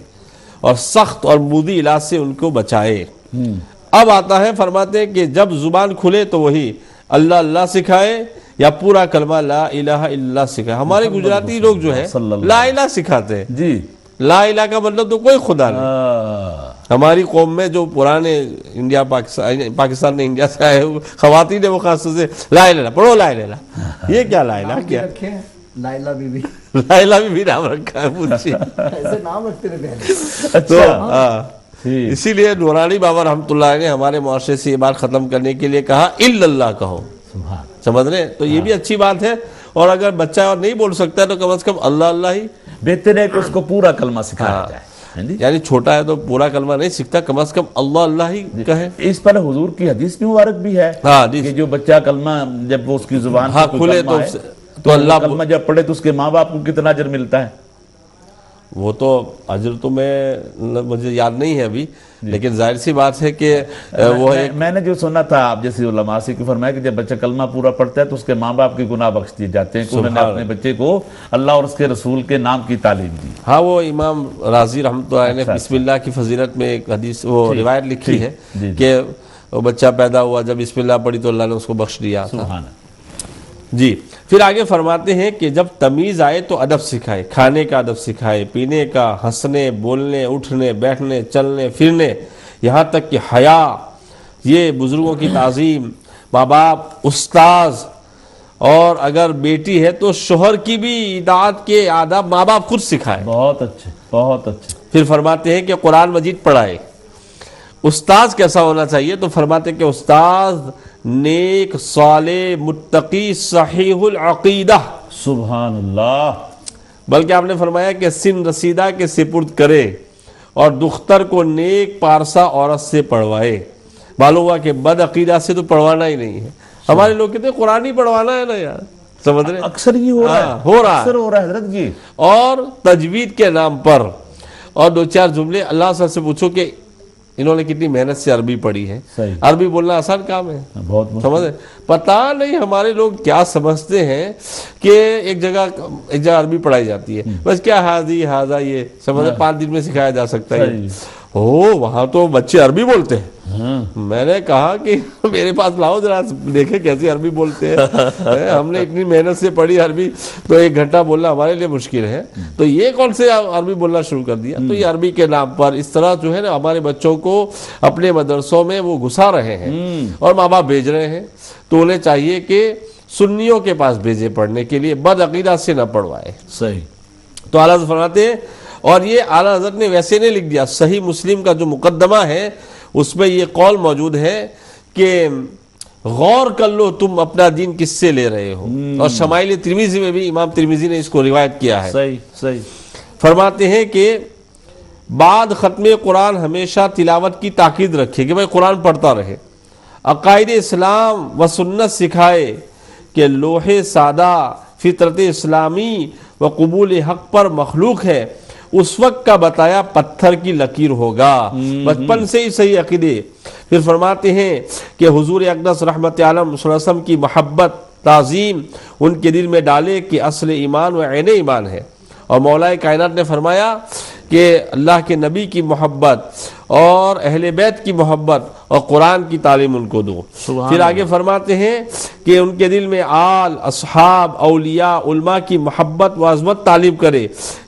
اور سخت اور مودی علاج سے ان کو بچائے۔ اب آتا ہے، فرماتے ہیں کہ جب زبان کھلے تو وہی اللہ اللہ سکھائے یا پورا کلمہ لا الہ الا اللہ سکھائے۔ ہمارے گجراتی لوگ جو ہے لا الہ سکھاتے ہیں، جی، لا الہ کا مطلب تو کوئی خدا نہیں۔ ہماری قوم میں جو پرانے انڈیا پاکستان نے انڈیا سے آئے خواتین ہیں، وہ خاص طور سے لا الہ پڑھو، لا الہ، یہ کیا لا الہ کیا؟ لائلہ بی بی لا الہ بھی نام رکھا ہے پوچھیے۔ ایسے نام رکھتے رہتے ہیں۔ تو اسی لیے نورانی بابا رحمۃ اللہ علیہ نے ہمارے معاشرے سے یہ بات ختم کرنے کے لیے کہا الا اللہ کہو، سمجھ رہے ہیں؟ تو یہ بھی اچھی بات ہے، اور اگر بچہ اور نہیں بول سکتا ہے تو کم از کم اللہ اللہ ہی بہتر ہے کہ اس کو پورا کلمہ سکھایا جائے، یعنی چھوٹا ہے تو پورا کلمہ نہیں سیکھتا، کم از کم اللہ اللہ ہی کہے۔ اس پر حضور کی حدیث بھی مبارک بھی ہے کہ جو بچہ کلمہ جب وہ اس کی زبان ہاں سے کھلے تو اللہ کلمہ جب پڑھے تو اس کے ماں باپ کو کتنا اجر ملتا ہے؟ وہ تو اجر تو مجھے یاد نہیں ہے ابھی، لیکن ظاہر سی بات ہے کہ وہ میں نے جو سنا تھا آپ جیسے علماء سے کہ فرمایا کہ جب بچہ کلمہ پورا پڑھتا ہے تو اس کے ماں باپ کے گناہ بخش دیے جاتے ہیں کہ انہوں نے اپنے بچے کو اللہ اور اس کے رسول کے نام کی تعلیم دی۔ ہاں وہ امام رازی رحمۃ اللہ علیہ نے بسم اللہ کی فضیلت میں ایک حدیث وہ روایت لکھی ہے کہ وہ بچہ پیدا ہوا جب بسم اللہ پڑھی تو اللہ نے اس کو بخش دیا تھا۔ جی پھر آگے فرماتے ہیں کہ جب تمیز آئے تو ادب سکھائے، کھانے کا ادب سکھائے، پینے کا، ہنسنے بولنے اٹھنے بیٹھنے چلنے پھرنے، یہاں تک کہ حیا، یہ بزرگوں کی تعظیم، ماں باپ، استاذ، اور اگر بیٹی ہے تو شوہر کی بھی اطاعت کے آداب ماں باپ خود سکھائے۔ بہت اچھے، بہت اچھے۔ پھر فرماتے ہیں کہ قرآن مجید پڑھائے۔ استاذ کیسا ہونا چاہیے؟ تو فرماتے ہیں کہ استاذ نیک، صالح، متقی، صحیح العقیدہ، سبحان اللہ۔ بلکہ آپ نے فرمایا کہ سن رسیدہ کے سپرد کرے اور دختر کو نیک پارسا عورت سے پڑھوائے۔ معلوم ہوا کہ بد عقیدہ سے تو پڑھوانا ہی نہیں ہے۔ ہمارے لوگ کہتے ہیں قرآن ہی پڑھوانا ہے نا یار، سمجھ رہے ہیں؟ اکثر یہ ہو رہا ہے، اکثر ہو رہا ہے حضرت جی۔ اور تجوید کے نام پر اور دو چار جملے، اللہ صاحب سے پوچھو کہ انہوں نے کتنی محنت سے عربی پڑھی ہے۔ عربی بولنا آسان کام ہے، بہت سمجھے؟ پتہ نہیں ہمارے لوگ کیا سمجھتے ہیں کہ ایک جگہ عربی پڑھائی جاتی ہے، بس کیا حاضی حاضہ یہ سمجھے 5 دن میں سکھایا جا سکتا ہے۔ وہاں تو بچے عربی بولتے ہیں۔ میں نے کہا کہ میرے پاس لاؤ ذرا دیکھیں کیسی عربی بولتے ہیں، ہم نے اتنی محنت سے پڑھی عربی تو 1 گھنٹہ بولنا ہمارے لیے مشکل ہے، تو یہ کون سے عربی بولنا شروع کر دیا؟ تو یہ عربی کے نام پر اس طرح جو ہے نا ہمارے بچوں کو اپنے مدرسوں میں وہ گھسا رہے ہیں اور ماں باپ بھیج رہے ہیں، تو انہیں چاہیے کہ سنیوں کے پاس بھیجے پڑھنے کے لیے، بد عقیدہ سے نہ پڑھوائے۔ صحیح۔ تو اعلیٰ حضرت فرماتے ہیں، اور یہ اعلیٰ حضرت نے ویسے نہیں لکھ دیا، صحیح مسلم کا جو مقدمہ ہے اس میں یہ قول موجود ہے کہ غور کر لو تم اپنا دین کس سے لے رہے ہو، اور شمائل ترمذی میں بھی امام ترمذی نے اس کو روایت کیا ہے۔ صحیح صحیح۔ فرماتے ہیں کہ بعد ختم قرآن ہمیشہ تلاوت کی تاکید رکھے کہ بھائی قرآن پڑھتا رہے، عقائد اسلام و سنت سکھائے کہ لوح سادہ فطرت اسلامی و قبول حق پر مخلوق ہے، اس وقت کا بتایا پتھر کی لکیر ہوگا، بچپن سے ہی صحیح عقیدے۔ پھر فرماتے ہیں کہ حضور اقدس رحمت عالم صلی اللہ علیہ وسلم کی محبت تعظیم ان کے دل میں ڈالے کہ اصل ایمان و عین ایمان ہے، اور مولا کائنات نے فرمایا کہ اللہ کے نبی کی محبت اور اہل بیت کی محبت اور قرآن کی تعلیم ان کو دو۔ پھر آگے فرماتے ہیں کہ ان کے دل میں آل، اصحاب، اولیاء، علماء کی محبت و عظمت تعلیم کرے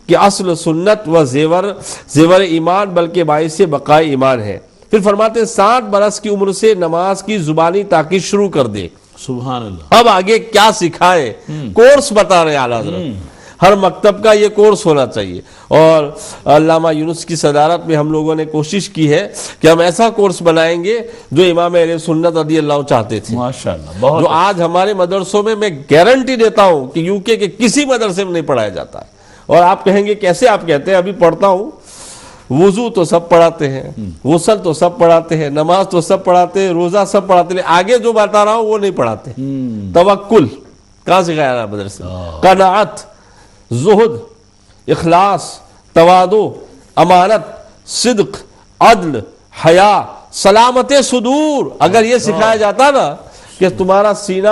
کہ اصل سنت و زیور ایمان بلکہ باعث بقائے ایمان ہے۔ پھر فرماتے ہیں 60 برس کی عمر سے نماز کی زبانی تاکید شروع کر دے۔ سبحان اللہ۔ اب آگے کیا سکھائے، کورس بتا رہے ہیں اعلیٰ حضرت۔ ہر مکتب کا یہ کورس ہونا چاہیے، اور علامہ یونس کی صدارت میں ہم لوگوں نے کوشش کی ہے کہ ہم ایسا کورس بنائیں گے جو امام اہل سنت رضی اللہ چاہتے تھے، ماشاءاللہ، بہت جو آج ہمارے مدرسوں میں گارنٹی دیتا ہوں کہ یوکے کے کسی مدرسے میں نہیں پڑھایا جاتا ہے۔ اور آپ کہیں گے کیسے؟ آپ کہتے ہیں ابھی پڑھتا ہوں وضو تو سب پڑھاتے ہیں، غسل تو سب پڑھاتے ہیں، نماز تو سب پڑھاتے ہیں، روزہ سب پڑھاتے ہیں، آگے جو بتا رہا ہوں وہ نہیں پڑھاتے۔ توکل کہاں سکھایا رہا مدرسے؟ قناعت، زہد، اخلاص، تواضع، امانت، صدق، عدل، حیا، سلامت صدور، اگر یہ سکھایا جاتا نا کہ تمہارا سینہ،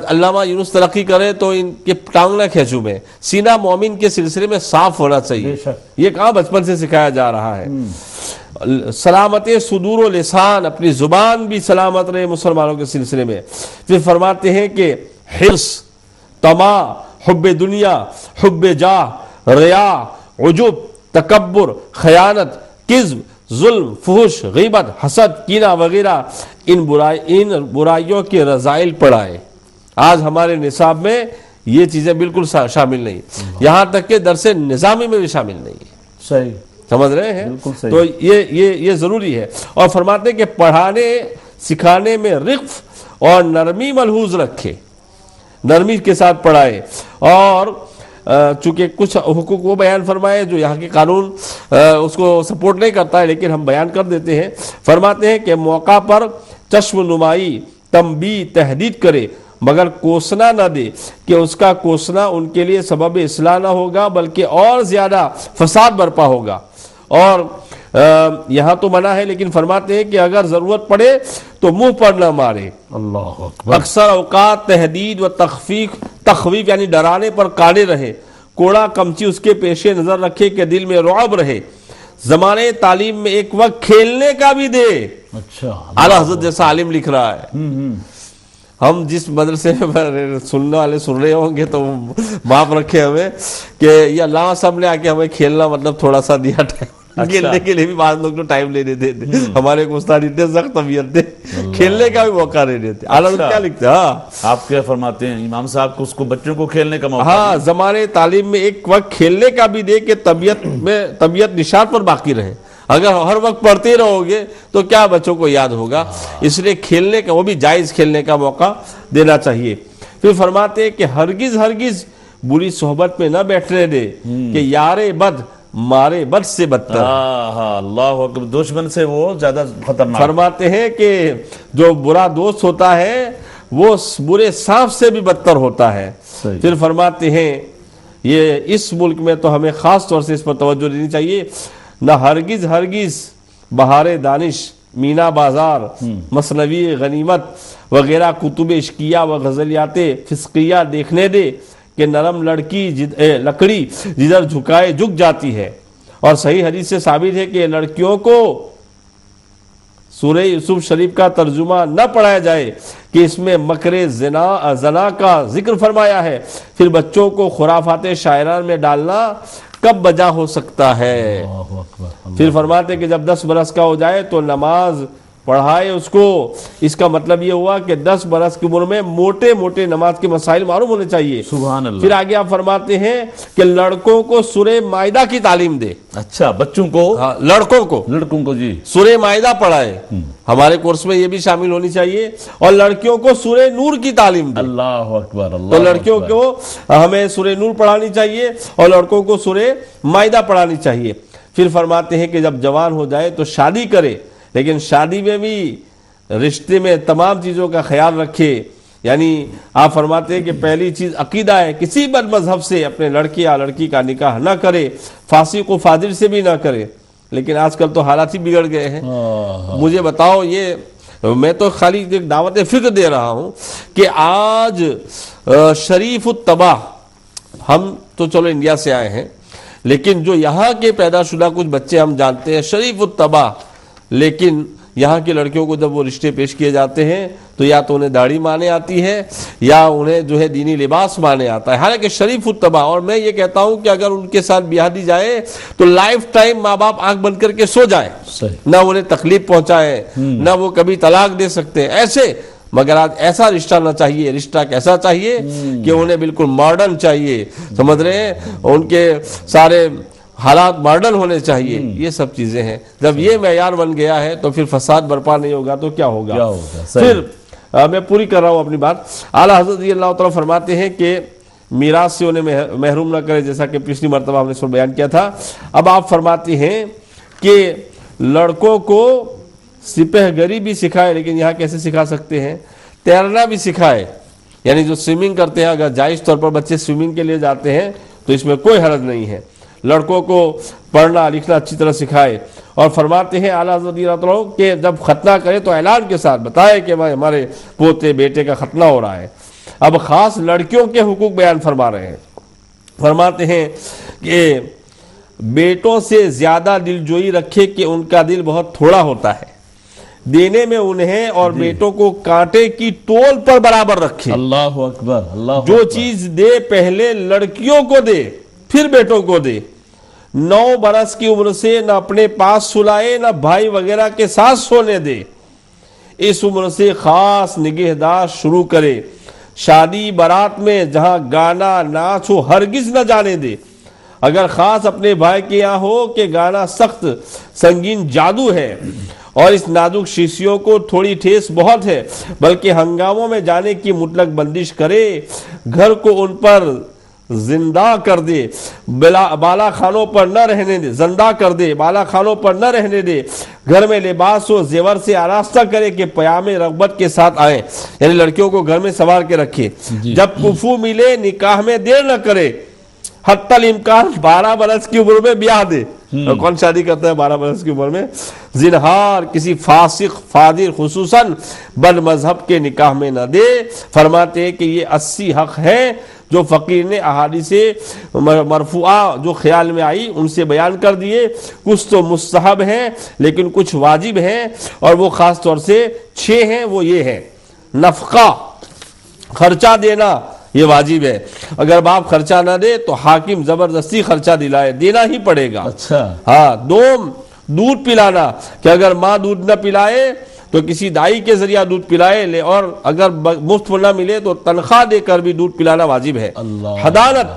علامہ یونس ترقی کرے تو ان کے ٹانگ نہ کھینچوں میں، سینہ مومن کے سلسلے میں صاف ہونا چاہیے، یہ کہاں بچپن سے سکھایا جا رہا ہے۔ سلامت صدور و لسان، اپنی زبان بھی سلامت رہے مسلمانوں کے سلسلے میں۔ پھر فرماتے ہیں کہ حرص، طمع، حب دنیا، حب جاہ، ریا، عجب، تکبر، خیانت، کذب، ظلم، فحش، غیبت، حسد، کینہ وغیرہ ان برائیوں کے رذائل پڑھائے۔ آج ہمارے نصاب میں یہ چیزیں بالکل شامل نہیں، یہاں تک کہ درس نظامی میں بھی شامل نہیں ہے۔ صحیح، سمجھ رہے ہیں؟ بالکل صحیح۔ تو یہ ضروری ہے۔ اور فرماتے ہیں کہ پڑھانے سکھانے میں رفق اور نرمی ملحوظ رکھے، نرمی کے ساتھ پڑھائے، اور چونکہ کچھ حقوق وہ بیان فرمائے جو یہاں کے قانون اس کو سپورٹ نہیں کرتا ہے، لیکن ہم بیان کر دیتے ہیں۔ فرماتے ہیں کہ موقع پر چشم نمائی، تنبیہ، تحدید کرے، مگر کوسنا نہ دے کہ اس کا کوسنا ان کے لیے سبب اصلاح نہ ہوگا بلکہ اور زیادہ فساد برپا ہوگا۔ اور یہاں تو منع ہے، لیکن فرماتے ہیں کہ اگر ضرورت پڑے تو منہ پر نہ مارے۔ اللہ اکبر۔ اکثر اوقات تحدید و تخویف یعنی ڈرانے پر قادر رہے، کوڑا کمچی اس کے پیش نظر رکھے کہ دل میں رعب رہے، زمانے تعلیم میں ایک وقت کھیلنے کا بھی دے۔ اچھا، اعلیٰ حضرت جیسا عالم لکھ رہا ہے۔ ہم جس مدرسے میں سننے والے سن رہے ہوں گے تو معاف رکھے ہمیں کہ یہ علامہ صاحب نے آ کے ہمیں کھیلنا مطلب تھوڑا سا دیا ٹائم، کھیلنے کے لیے بھی بعض لوگ تو ٹائم نہیں دیتے، ہمارے استاد اتنے سخت طبیعت تھے، کھیلنے کا بھی موقع نہیں دیتے۔ اعلیٰ حضرت کیا لکھتے ہیں؟ ہاں آپ کیا فرماتے ہیں امام صاحب کو اس کو بچوں کو کھیلنے کا موقع؟ ہاں، زمانے تعلیم میں ایک وقت کھیلنے کا بھی دے کہ طبیعت نشاط پر باقی رہے۔ اگر ہر وقت پڑھتے رہو گے تو کیا بچوں کو یاد ہوگا؟ اس لیے کھیلنے کا، وہ بھی جائز کھیلنے کا موقع دینا چاہیے۔ پھر فرماتے ہیں کہ ہرگز بری صحبت میں نہ بیٹھنے دے کہ یار بد مارے بد سے بدتر۔ اللہ اکبر، دشمن سے وہ زیادہ خطرناک۔ فرماتے ہیں کہ جو برا دوست ہوتا ہے وہ برے سانپ سے بھی بدتر ہوتا ہے۔ پھر فرماتے ہیں یہ اس ملک میں تو ہمیں خاص طور سے اس پر توجہ دینی چاہیے، نہ ہرگز بہار دانش، مینا بازار، مثنوی غنیمت وغیرہ کتب عشقیہ و غزلیات فسقیہ دیکھنے دے کہ نرم لکڑی جدھر جھکائے جھک جاتی ہے۔ اور صحیح حدیث سے ثابت ہے کہ لڑکیوں کو سورہ یوسف شریف کا ترجمہ نہ پڑھایا جائے کہ اس میں مکر زنا کا ذکر فرمایا ہے، پھر بچوں کو خرافات شاعران میں ڈالنا کب بجا ہو سکتا ہے؟ پھر فرماتے کہ جب 10 برس کا ہو جائے تو نماز پڑھائے اس کو۔ اس کا مطلب یہ ہوا کہ 10 برس کی عمر میں موٹے نماز کے مسائل معلوم ہونے چاہیے۔ سبحان اللہ۔ پھر آگے آپ فرماتے ہیں کہ لڑکوں کو سورہ مائدہ کی تعلیم دے۔ اچھا، بچوں کو، لڑکوں کو جی سورہ مائدہ پڑھائے، ہمارے کورس میں یہ بھی شامل ہونی چاہیے۔ اور لڑکیوں کو سورہ نور کی تعلیم دے۔ اللہ اکبر، اللہ تو لڑکیوں کو ہمیں سورہ نور پڑھانی چاہیے اور لڑکوں کو سورہ مائدہ پڑھانی چاہیے۔ پھر فرماتے ہیں کہ جب جوان ہو جائے تو شادی کرے، لیکن شادی میں بھی رشتے میں تمام چیزوں کا خیال رکھے۔ یعنی آپ فرماتے ہیں کہ پہلی چیز عقیدہ ہے، کسی بد مذہب سے اپنے لڑکے یا لڑکی کا نکاح نہ کرے، فاسق و فاجر سے بھی نہ کرے۔ لیکن آج کل تو حالات ہی بگڑ گئے ہیں۔ مجھے بتاؤ، یہ میں تو خالی ایک دعوت فکر دے رہا ہوں کہ آج شریف الطبع، ہم تو چلو انڈیا سے آئے ہیں، لیکن جو یہاں کے پیدا شدہ کچھ بچے ہم جانتے ہیں شریف الطبع، لیکن یہاں کی لڑکیوں کو جب وہ رشتے پیش کیے جاتے ہیں تو یا تو انہیں داڑھی مانے آتی ہے یا انہیں جو ہے دینی لباس مانے آتا ہے، حالانکہ شریف الطبع۔ اور میں یہ کہتا ہوں کہ اگر ان کے ساتھ بیاہ دی جائے تو لائف ٹائم ماں باپ آنکھ بند کر کے سو جائیں، نہ انہیں تکلیف پہنچائے، نہ وہ کبھی طلاق دے سکتے ہیں ایسے۔ مگر آج ایسا رشتہ نہ چاہیے، رشتہ کیسا چاہیے کہ انہیں بالکل ماڈرن چاہیے، سمجھ رہے ہیں، ان کے سارے حالات ماڈرن ہونے چاہیے۔ یہ سب چیزیں ہیں، جب یہ معیار بن گیا ہے تو پھر فساد برپا نہیں ہوگا تو کیا ہوگا؟ پھر میں پوری کر رہا ہوں اپنی بات۔ اعلیٰ حضرت رضی اللہ تعالیٰ فرماتے ہیں کہ میراث سے انہیں محروم نہ کرے، جیسا کہ پچھلی مرتبہ ہم نے اس پر بیان کیا تھا۔ اب آپ فرماتے ہیں کہ لڑکوں کو سپہ گری بھی سکھائے، لیکن یہاں کیسے سکھا سکتے ہیں؟ تیرنا بھی سکھائے، یعنی جو سوئمنگ کرتے ہیں، اگر جائز طور پر بچے سوئمنگ کے لیے جاتے ہیں تو اس میں کوئی حرج نہیں ہے۔ لڑکوں کو پڑھنا لکھنا اچھی طرح سکھائے، اور فرماتے ہیں اعلیٰ حضرت رضی اللہ عنہ کہ جب ختنہ کرے تو اعلان کے ساتھ بتائے کہ ہمارے پوتے بیٹے کا ختنہ ہو رہا ہے۔ اب خاص لڑکیوں کے حقوق بیان فرما رہے ہیں۔ فرماتے ہیں کہ بیٹوں سے زیادہ دلجوئی رکھے کہ ان کا دل بہت تھوڑا ہوتا ہے، دینے میں انہیں اور بیٹوں کو کانٹے کی تول پر برابر رکھے۔ اللہ اکبر، اللہ جو اکبر۔ چیز دے پہلے لڑکیوں کو دے پھر بیٹوں کو دے۔ 9 برس کی عمر سے نہ اپنے پاس سلائے نہ بھائی وغیرہ کے ساتھ سونے دے۔ اس عمر سے خاص نگہداشت شروع کرے۔ شادی برات میں جہاں گانا ناچ ہو ہرگز نہ جانے دے۔ اگر خاص اپنے بھائی کے یہاں ہو کہ گانا سخت سنگین جادو ہے اور اس نازک شیشیوں کو تھوڑی ٹھیس بہت ہے، بلکہ ہنگاموں میں جانے کی مطلق بندش کرے، گھر کو ان پر زندہ کر دے، بالا خانوں پر نہ رہنے دے، زندہ کر دے، بالا خانوں پر نہ رہنے دے، گھر میں لباس و زیور سے آراستہ کرے کہ پیام رغبت کے ساتھ آئیں، یعنی لڑکیوں کو گھر میں سنوار کے رکھے۔ جب کفو ملے نکاح میں دیر نہ کرے، حتی الامکان 12 برس کی عمر میں بیاہ دے۔ کون شادی کرتا ہے 12 برس کی عمر میں؟ زنہار کسی فاسق فاجر خصوصاً بد مذہب کے نکاح میں نہ دے۔ فرماتے ہیں کہ یہ 80 حق ہیں جو فقیر نے احادیث مرفوعہ جو خیال میں آئی ان سے بیان کر دیے۔ کچھ تو مستحب ہیں لیکن کچھ واجب ہیں، اور وہ خاص طور سے 6 ہیں۔ وہ یہ ہیں: نفقہ، خرچہ دینا، یہ واجب ہے۔ اگر باپ خرچہ نہ دے تو حاکم زبردستی خرچہ دلائے، دینا ہی پڑے گا۔ اچھا، ہاں۔ دوم، دودھ پلانا، کہ اگر ماں دودھ نہ پلائے تو کسی دائی کے ذریعہ دودھ پلائے لے، اور اگر مفت نہ ملے تو تنخواہ دے کر بھی دودھ پلانا واجب ہے۔ حضانت،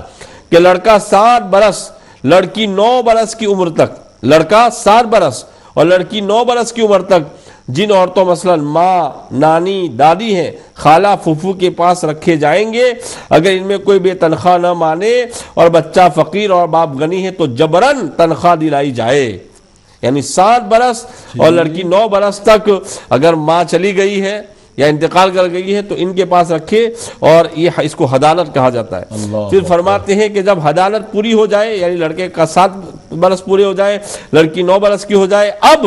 کہ لڑکا 7 برس لڑکی 9 برس کی عمر تک، لڑکا 7 برس اور لڑکی 9 برس کی عمر تک جن عورتوں مثلا ماں، نانی، دادی ہیں، خالہ، پھوپھو کے پاس رکھے جائیں گے، اگر ان میں کوئی بے تنخواہ نہ مانے اور بچہ فقیر اور باپ غنی ہے تو جبراً تنخواہ دلائی جائے۔ یعنی 7 برس اور لڑکی 9 برس تک اگر ماں چلی گئی ہے یا انتقال کر گئی ہے تو ان کے پاس رکھے، اور یہ اس کو حضانت کہا جاتا ہے۔ پھر فرماتے ہیں کہ جب حضانت پوری ہو جائے، یعنی لڑکے کا 7 برس پورے ہو جائے، لڑکی 9 برس کی ہو جائے، اب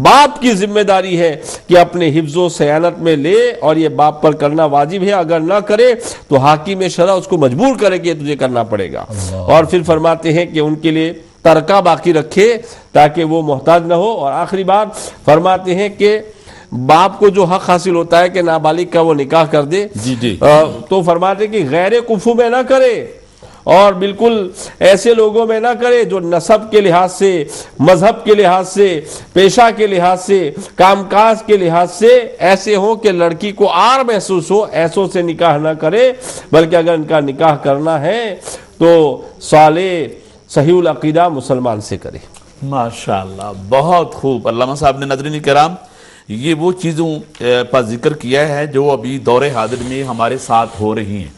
باپ کی ذمہ داری ہے کہ اپنے حفظ و صیانت میں لے، اور یہ باپ پر کرنا واجب ہے۔ اگر نہ کرے تو حاکم شرع اس کو مجبور کرے کہ تجھے کرنا پڑے گا۔ اور پھر فرماتے ہیں کہ ان کے لیے ترکہ باقی رکھے تاکہ وہ محتاج نہ ہو۔ اور آخری بات فرماتے ہیں کہ باپ کو جو حق حاصل ہوتا ہے کہ نابالغ کا وہ نکاح کر دے، تو فرماتے ہیں کہ غیر کفو میں نہ کرے، اور بالکل ایسے لوگوں میں نہ کرے جو نسب کے لحاظ سے، مذہب کے لحاظ سے، پیشہ کے لحاظ سے، کام کاج کے لحاظ سے ایسے ہوں کہ لڑکی کو آر محسوس ہو، ایسوں سے نکاح نہ کرے، بلکہ اگر ان کا نکاح کرنا ہے تو صالح صحیح العقیدہ مسلمان سے کرے۔ ماشاءاللہ، بہت خوب۔ علامہ صاحب نے ناظرین کرام یہ وہ چیزوں پر ذکر کیا ہے جو ابھی دور حاضر میں ہمارے ساتھ ہو رہی ہیں۔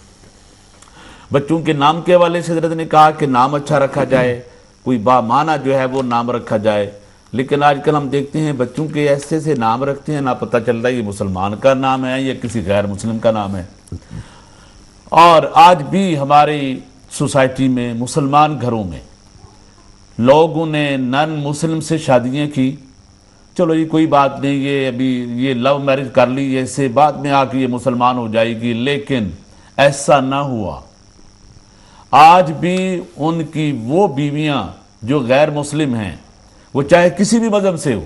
بچوں کے نام کے حوالے سے حضرت نے کہا کہ نام اچھا رکھا جائے، کوئی بامعنی جو ہے وہ نام رکھا جائے، لیکن آج کل ہم دیکھتے ہیں بچوں کے ایسے سے نام رکھتے ہیں، نہ پتہ چل رہا ہے یہ مسلمان کا نام ہے یا کسی غیر مسلم کا نام ہے۔ اور آج بھی ہماری سوسائٹی میں، مسلمان گھروں میں لوگوں نے نن مسلم سے شادیاں کی، چلو یہ کوئی بات نہیں، یہ ابھی یہ لو میرج کر لی، ایسے بعد میں آ کے یہ مسلمان ہو جائے گی، لیکن ایسا نہ ہوا۔ آج بھی ان کی وہ بیویاں جو غیر مسلم ہیں، وہ چاہے کسی بھی مذہب سے ہو،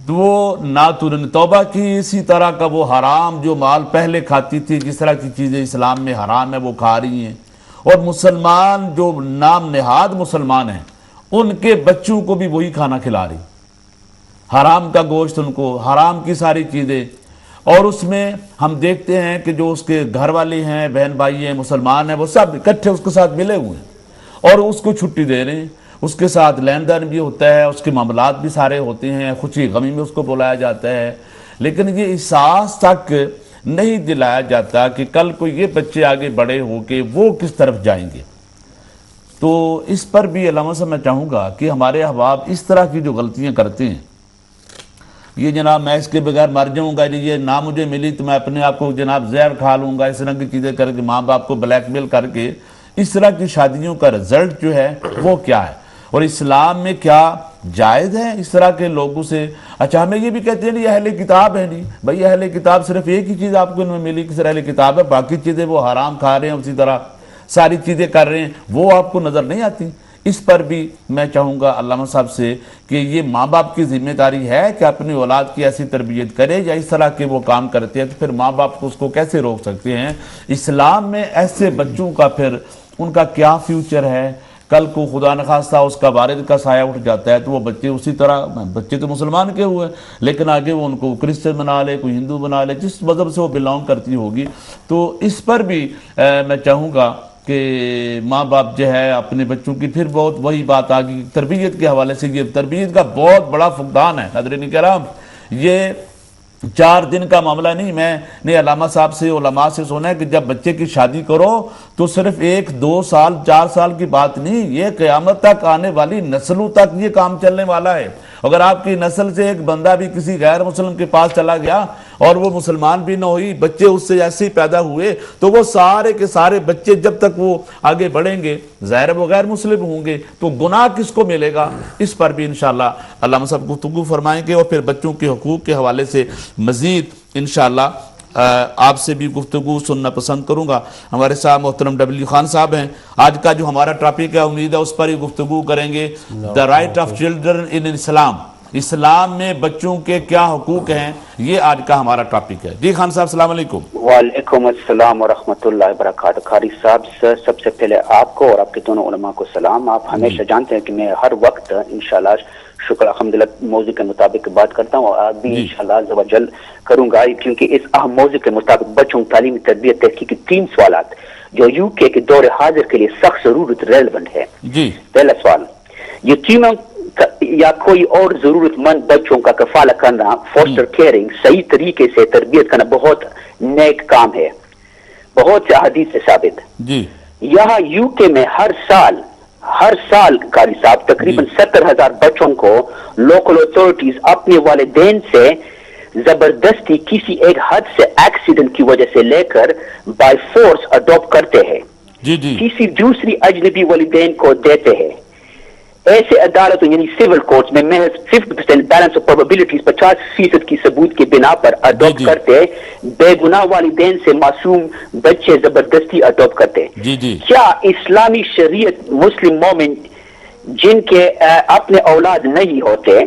تو وہ نہ تو انہوں نے توبہ کی، اسی طرح کا وہ حرام جو مال پہلے کھاتی تھی، جس طرح کی چیزیں اسلام میں حرام ہے وہ کھا رہی ہیں، اور مسلمان جو نام نہاد مسلمان ہیں ان کے بچوں کو بھی وہی کھانا کھلا رہی، حرام کا گوشت ان کو، حرام کی ساری چیزیں۔ اور اس میں ہم دیکھتے ہیں کہ جو اس کے گھر والے ہیں، بہن بھائی ہیں، مسلمان ہیں، وہ سب اکٹھے اس کے ساتھ ملے ہوئے ہیں اور اس کو چھٹی دے رہے ہیں، اس کے ساتھ لین دین بھی ہوتا ہے، اس کے معاملات بھی سارے ہوتے ہیں، خوشی غمی میں اس کو بلایا جاتا ہے، لیکن یہ احساس تک نہیں دلایا جاتا کہ کل کو یہ بچے آگے بڑے ہو کے وہ کس طرف جائیں گے۔ تو اس پر بھی علامہ صاحب میں چاہوں گا کہ ہمارے احباب اس طرح کی جو غلطیاں کرتے ہیں، یہ جناب میں اس کے بغیر مر جاؤں گا، یہ نہ مجھے ملی تو میں اپنے آپ کو جناب زہر کھا لوں گا، اس طرح کی چیزیں کر کے ماں باپ کو بلیک میل کر کے اس طرح کی شادیوں کا رزلٹ جو ہے وہ کیا ہے، اور اسلام میں کیا جائز ہے اس طرح کے لوگوں سے؟ اچھا ہمیں یہ بھی کہتے ہیں یہ اہل کتاب ہے، نہیں بھائی اہل کتاب صرف ایک ہی چیز آپ کو ان میں ملی کہ صرف اہل کتاب ہے، باقی چیزیں وہ حرام کھا رہے ہیں، اسی طرح ساری چیزیں کر رہے ہیں، وہ آپ کو نظر نہیں آتی۔ اس پر بھی میں چاہوں گا علامہ صاحب سے کہ یہ ماں باپ کی ذمہ داری ہے کہ اپنی اولاد کی ایسی تربیت کرے، یا اس طرح کے وہ کام کرتے ہیں تو پھر ماں باپ کو اس کو کیسے روک سکتے ہیں؟ اسلام میں ایسے بچوں کا پھر ان کا کیا فیوچر ہے؟ کل کو خدا نخواستہ اس کا وارد کا سایہ اٹھ جاتا ہے تو وہ بچے اسی طرح، بچے تو مسلمان کے ہوئے لیکن آگے وہ ان کو کرسچن بنا لے، کوئی ہندو بنا لے، جس مذہب سے وہ بلانگ کرتی ہوگی۔ تو اس پر بھی میں چاہوں گا کہ ماں باپ جو ہے اپنے بچوں کی، پھر بہت وہی بات آگی تربیت کے حوالے سے، یہ تربیت کا بہت بڑا فقدان ہے حضرین کرام۔ یہ 4 دن کا معاملہ نہیں، میں نے علامہ صاحب سے، علماء سے سنا ہے کہ جب بچے کی شادی کرو تو صرف 1 2 سال 4 سال کی بات نہیں، یہ قیامت تک آنے والی نسلوں تک یہ کام چلنے والا ہے۔ اگر آپ کی نسل سے ایک بندہ بھی کسی غیر مسلم کے پاس چلا گیا اور وہ مسلمان بھی نہ ہوئی، بچے اس سے ایسے ہی پیدا ہوئے تو وہ سارے کے سارے بچے جب تک وہ آگے بڑھیں گے ظاہر وہ غیر مسلم ہوں گے، تو گناہ کس کو ملے گا؟ اس پر بھی انشاءاللہ علامہ صاحب گفتگو فرمائیں گے، اور پھر بچوں کے حقوق کے حوالے سے مزید انشاءاللہ آپ سے بھی گفتگو سننا پسند کروں گا۔ ہمارے صاحب محترم ڈبلیو خان صاحب ہیں، آج کا جو ہمارا ٹاپک ہے امید ہے اس پر ہی گفتگو کریں گے، the right of children in Islam, اسلام میں بچوں کے کیا حقوق ہیں، یہ آج کا ہمارا ٹاپک ہے۔ جی خان صاحب السلام علیکم۔ وعلیکم السلام ورحمۃ اللہ وبرکاتہ۔ قاری صاحب سب سے پہلے آپ کو اور آپ کے دونوں علماء کو سلام۔ آپ ہمیشہ جانتے ہیں کہ میں ہر وقت انشاءاللہ شکر الحمدللہ موضوع کے مطابق بات کرتا ہوں، اور آج بھی انشاءاللہ عز و جل کروں گا، کیونکہ اس اہم موضوع کے مطابق بچوں تعلیمی تربیت تحقیق کی 3 سوالات جو یو کے دور حاضر کے لیے سخت ضرورت ریلیونٹ ہے۔ جی پہلا سوال، یہ تینوں یا کوئی اور ضرورت مند بچوں کا کفالہ کرنا، فوسٹر کیئرنگ، صحیح طریقے سے تربیت کرنا بہت نیک کام ہے، بہت سے احادیث سے ثابت۔ جی یہاں یو کے میں ہر سال قاری صاحب تقریباً 70,000 بچوں کو لوکل اتھارٹیز اپنے والدین سے زبردستی کسی ایک حد سے ایکسیڈنٹ کی وجہ سے لے کر بائی فورس اڈاپٹ کرتے ہیں، جی جی کسی دوسری اجنبی والدین کو دیتے ہیں۔ ایسے عدالتوں یعنی سول کورٹس میں محض 50% بیلنس آف پروبیبلٹیز 50% کی ثبوت کی بنا پر اڈاپٹ جی کرتے، بے گناہ والدین سے معصوم بچے زبردستی اڈاپٹ کرتے۔ جی جی کیا اسلامی شریعت مسلم مومن جن کے اپنے اولاد نہیں ہوتے،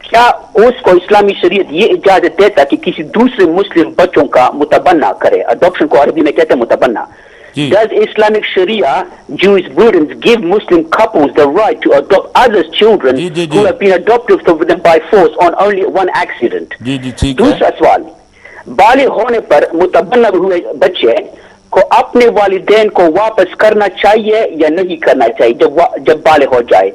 کیا اس کو اسلامی شریعت یہ اجازت دیتا کہ کسی دوسرے مسلم بچوں کا متبنہ کرے؟ اڈاپشن کو عربی میں کہتے ہیں متبنہ۔ Does Islamic Sharia, Jewish burdens, give Muslim couples the right to adopt others' children who have been adopted from them by force on only one accident? جی جی ٹھیک ہے۔ دوسرا سوال، بالغ ہونے پر متبنہ ہوئے بچے کو اپنے والدین کو واپس کرنا چاہیے یا نہیں کرنا چاہیے جب بالغ ہو جائے؟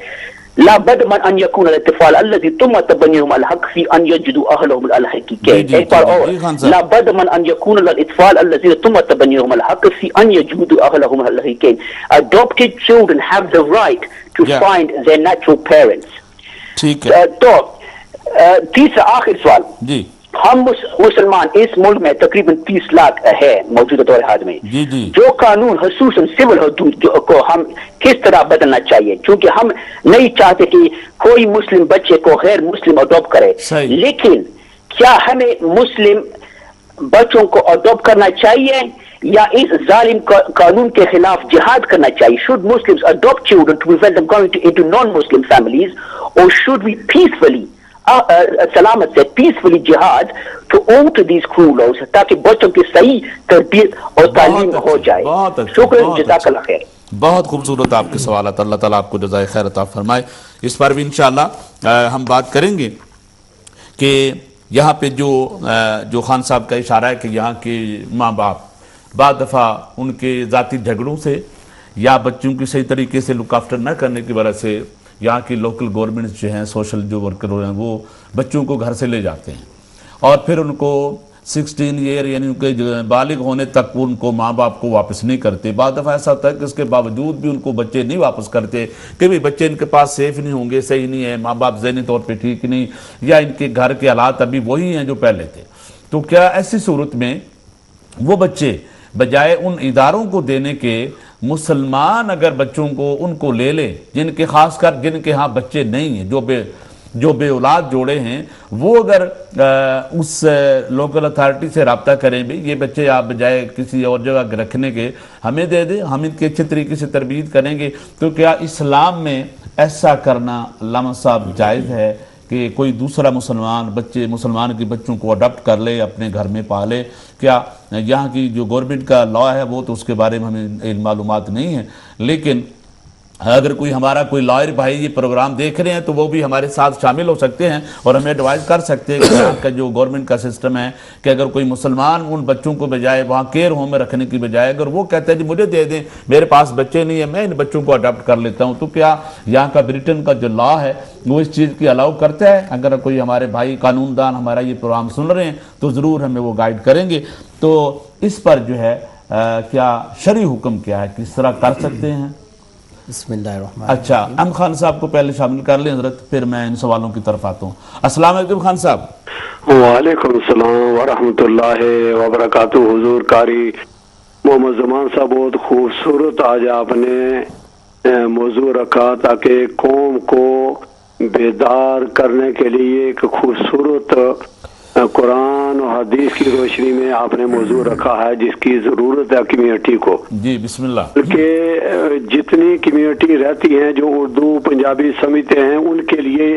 لا بد من ان يكون الاطفال الذي تم تبنيهم الحق في ان يجدوا اهلهم الحقيقي. ایک بار اور، لا بد من ان يكون الاطفال الذين تم تبنيهم الحق في ان يجدوا اهلهم الحقيقي. Adopted children have the right to find their natural parents. ٹھیک ہے۔ تو تیسرا آخر سوال، جی ہم مسلمان اس ملک میں تقریباً 30 لاکھ ہے موجودہ دور حاضر میں، جی جی جو قانون خصوصاً سول حدود کو ہم کس طرح بدلنا چاہیے؟ چونکہ ہم نہیں چاہتے کہ کوئی مسلم بچے کو غیر مسلم اڈاپٹ کرے، لیکن کیا ہمیں مسلم بچوں کو اڈاپٹ کرنا چاہیے یا اس ظالم قانون کے خلاف جہاد کرنا چاہیے؟ Should Muslims adopt children to prevent them going into non-Muslim families, or should we peacefully سلامت سے پیسفلی جہاد to alter these cruel laws تاکہ بچوں کی صحیح تربیت اور تعلیم ہو جائے؟ شکریہ، جزاک اللہ خیر۔ بہت خوبصورت آپ کے سوالات، اللہ تعالیٰ آپ کو جزائے خیر عطا فرمائے۔ اس پر بھی انشاءاللہ ہم بات کریں گے کہ یہاں پہ جو خان صاحب کا اشارہ ہے کہ یہاں کے ماں باپ بعض دفعہ ان کے ذاتی جھگڑوں سے یا بچوں کی صحیح طریقے سے لک آفٹر نہ کرنے کی وجہ سے یہاں کی لوکل گورنمنٹس جو ہیں، سوشل جو ورکر ہیں، وہ بچوں کو گھر سے لے جاتے ہیں اور پھر ان کو 16 ایئر یعنی ان کے بالغ ہونے تک ان کو ماں باپ کو واپس نہیں کرتے. بعض دفعہ ایسا ہوتا ہے کہ اس کے باوجود بھی ان کو بچے نہیں واپس کرتے کہ بھی بچے ان کے پاس سیف نہیں ہوں گے, صحیح نہیں ہے, ماں باپ ذہنی طور پہ ٹھیک نہیں, یا ان کے گھر کے حالات ابھی وہی ہیں جو پہلے تھے. تو کیا ایسی صورت میں وہ بچے بجائے ان اداروں کو دینے کے مسلمان اگر بچوں کو ان کو لے لیں, جن کے خاص کر جن کے ہاں بچے نہیں ہیں, جو بے اولاد جوڑے ہیں, وہ اگر اس لوکل اتھارٹی سے رابطہ کریں بھی یہ بچے آپ بجائے کسی اور جگہ رکھنے کے ہمیں دے دیں, ہم ان کے اچھے طریقے سے تربیت کریں گے. تو کیا اسلام میں ایسا کرنا علامہ صاحب جائز ہے کہ کوئی دوسرا مسلمان کے بچوں کو اڈاپٹ کر لے, اپنے گھر میں پالے؟ کیا یہاں کی جو گورنمنٹ کا لا ہے وہ تو اس کے بارے میں ہمیں معلومات نہیں ہے, لیکن اگر ہمارا کوئی لائر بھائی یہ پروگرام دیکھ رہے ہیں تو وہ بھی ہمارے ساتھ شامل ہو سکتے ہیں اور ہمیں ایڈوائز کر سکتے ہیں کہ یہاں کا جو گورنمنٹ کا سسٹم ہے کہ اگر کوئی مسلمان ان بچوں کو بجائے وہاں کیئر ہوم میں رکھنے کی بجائے اگر وہ کہتا ہے جی مجھے دے دیں, میرے پاس بچے نہیں ہیں, میں ان بچوں کو اڈاپٹ کر لیتا ہوں, تو کیا یہاں کا بریٹن کا جو لا ہے وہ اس چیز کی الاؤ کرتا ہے؟ اگر کوئی ہمارے بھائی قانون دان ہمارا یہ پروگرام سن رہے ہیں تو ضرور ہمیں وہ گائیڈ کریں گے. تو اس پر جو ہے کیا شرعی حکم کیا ہے, کس طرح کر سکتے ہیں؟ بسم اللہ الرحمن. اچھا, ام خان صاحب کو پہلے شامل کر لیں حضرت, پھر میں ان سوالوں کی طرف آتا ہوں. السلام علیکم خان صاحب. وعلیکم السلام ورحمۃ اللہ وبرکاتہ. حضور قاری محمد زمان صاحب, بہت خوبصورت آج آپ نے موضوع رکھا تاکہ قوم کو بیدار کرنے کے لیے ایک خوبصورت قرآن و حدیث کی روشنی میں آپ نے موضوع رکھا ہے جس کی ضرورت ہے کمیونٹی کو. جی بسم اللہ. کہ جتنی کمیونٹی رہتی ہیں جو اردو پنجابی سمجھتے ہیں ان کے لیے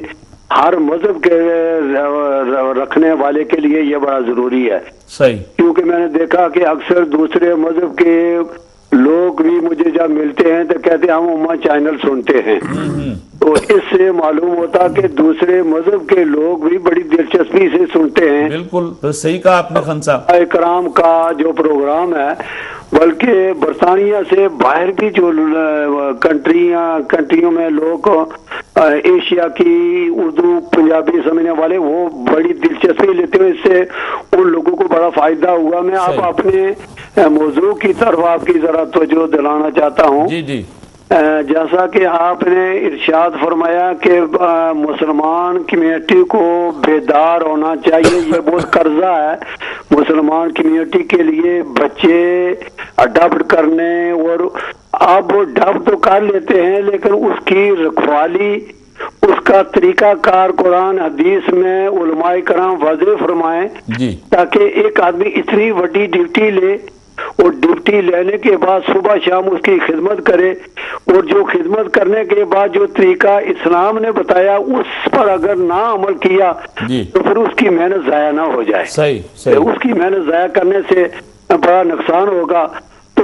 ہر مذہب کے رکھنے والے کے لیے یہ بڑا ضروری ہے. صحیح. کیونکہ میں نے دیکھا کہ اکثر دوسرے مذہب کے لوگ بھی مجھے جب ملتے ہیں تو کہتے ہیں ہم امہ چینل سنتے ہیں, تو اس سے معلوم ہوتا کہ دوسرے مذہب کے لوگ بھی بڑی دلچسپی سے سنتے ہیں. بالکل صحیح کہا آپ نے خان صاحب. اکرام کا جو پروگرام ہے, بلکہ برطانیہ سے باہر بھی جو کنٹریوں میں لوگ ایشیا کی اردو پنجابی سمجھنے والے وہ بڑی دلچسپی لیتے ہیں, اس سے ان لوگوں کو بڑا فائدہ ہوا. میں آپ اپنے موضوع کی طرف آپ کی ذرا توجہ دلانا چاہتا ہوں. جی جی. جیسا کہ آپ نے ارشاد فرمایا کہ مسلمان کمیونٹی کو بیدار ہونا چاہیے, یہ بہت قرضہ ہے مسلمان کمیونٹی کے لیے بچے اڈاپٹ کرنے, اور اب اڈاپٹ تو کر لیتے ہیں لیکن اس کی رکھوالی, اس کا طریقہ کار قرآن حدیث میں علماء کرام واضح فرمائیں تاکہ ایک آدمی اتنی بڑی ڈیوٹی لے اور ڈیوٹی لینے کے بعد صبح شام اس کی خدمت کرے, اور جو خدمت کرنے کے بعد جو طریقہ اسلام نے بتایا اس پر اگر نہ عمل کیا تو پھر اس کی محنت ضائع نہ ہو جائے. اس کی محنت ضائع کرنے سے بڑا نقصان ہوگا. تو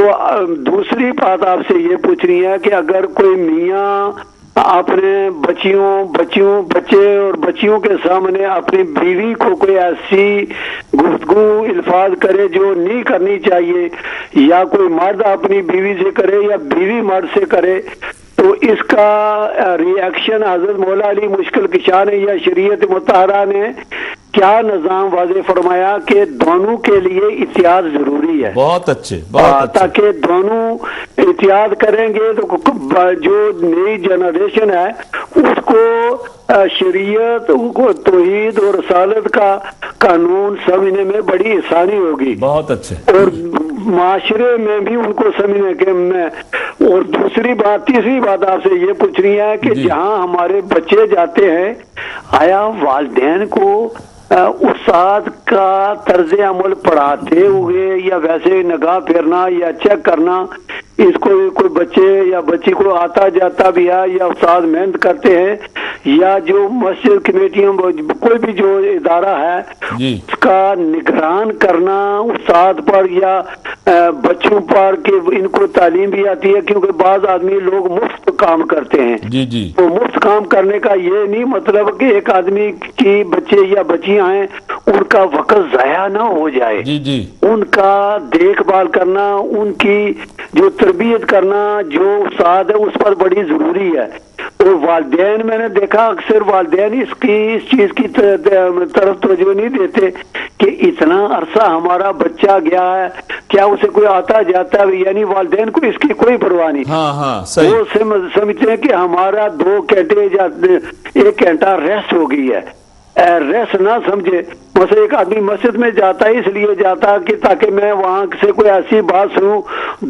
دوسری بات آپ سے یہ پوچھنی ہے کہ اگر کوئی میاں اپنے بچے اور بچیوں کے سامنے اپنی بیوی کو کوئی ایسی گفتگو الفاظ کرے جو نہیں کرنی چاہیے, یا کوئی مرد اپنی بیوی سے کرے یا بیوی مرد سے کرے, تو اس کا ری ایکشن حضرت مولا علی مشکل کشا نے یا شریعت مطہرہ نے کیا نظام واضح فرمایا کہ دونوں کے لیے احتیاط ضروری ہے. بہت اچھے. تاکہ دونوں احتیاط کریں گے تو جو نئی جنریشن ہے اس کو شریعت کو توحید اور رسالت کا قانون سمجھنے میں بڑی آسانی ہوگی. بہت اچھے. اور معاشرے میں بھی ان کو سمجھنے کے میں. اور تیسری بات آپ سے یہ پوچھنی ہے کہ جہاں ہمارے بچے جاتے ہیں آیا والدین کو استاد کا طرز عمل پڑھاتے ہوئے یا ویسے نگاہ پھیرنا یا چیک کرنا, اس کو کوئی بچے یا بچی کو آتا جاتا بھی ہے یا استاد محنت کرتے ہیں, یا جو مسجد کمیٹیوں کوئی بھی جو ادارہ ہے اس کا نگران کرنا استاد پر یا بچوں پر کہ ان کو تعلیم بھی آتی ہے, کیونکہ بعض آدمی لوگ مفت کام کرتے ہیں. تو مفت کام کرنے کا یہ نہیں مطلب کہ ایک آدمی کی بچے یا بچیاں ہیں ان کا وقت ضائع نہ ہو جائے. ان کا دیکھ بھال کرنا, ان کی جو تربیت کرنا جو استاد ہے اس پر بڑی ضروری ہے. اور والدین میں نے دیکھا اکثر والدین اس چیز کی طرف توجہ نہیں دیتے کہ اتنا عرصہ ہمارا بچہ گیا ہے، کیا اسے کوئی آتا جاتا ہے؟ یعنی والدین کو اس کی کوئی پرواہ نہیں. وہ سمجھتے ہیں کہ ہمارا 2 گھنٹے یا 1 گھنٹہ ریسٹ ہو گئی ہے. ریسٹ نہ سمجھے. مثلا ایک آدمی مسجد میں جاتا ہے اس لیے جاتا کہ تاکہ میں وہاں سے کوئی ایسی بات سنوں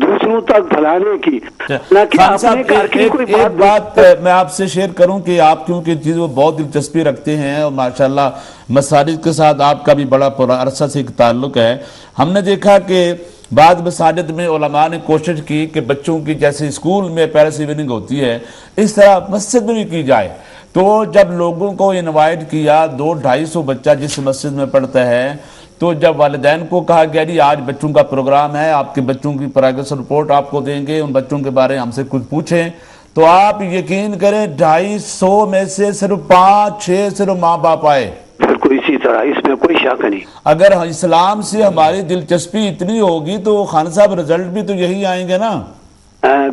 دوسروں تک پھیلانے کی، نہ کہ اپنے گھر کی کوئی بات میں آپ سے شیئر کروں کہ آپ کیونکہ چیز وہ بہت دلچسپی رکھتے ہیں اور ماشاءاللہ مساجد کے ساتھ آپ کا بھی بڑا عرصہ سے ایک تعلق ہے. ہم نے دیکھا کہ بعض مساجد میں علماء نے کوشش کی کہ بچوں کی جیسے اسکول میں پیرنٹس ایوننگ ہوتی ہے اس طرح مسجد میں بھی کی جائے. تو جب لوگوں کو انوائٹ کیا 200-250 بچہ جس مسجد میں پڑھتا ہے، تو جب والدین کو کہا گیا جی آج بچوں کا پروگرام ہے، آپ کے بچوں کی پروگریس رپورٹ آپ کو دیں گے، ان بچوں کے بارے ہم سے کچھ پوچھیں، تو آپ یقین کریں 250 میں سے صرف 5-6 صرف ماں باپ آئے. بالکل اسی طرح، اس میں کوئی شک نہیں. اگر اسلام سے ہماری دلچسپی اتنی ہوگی تو خان صاحب رزلٹ بھی تو یہی آئیں گے نا.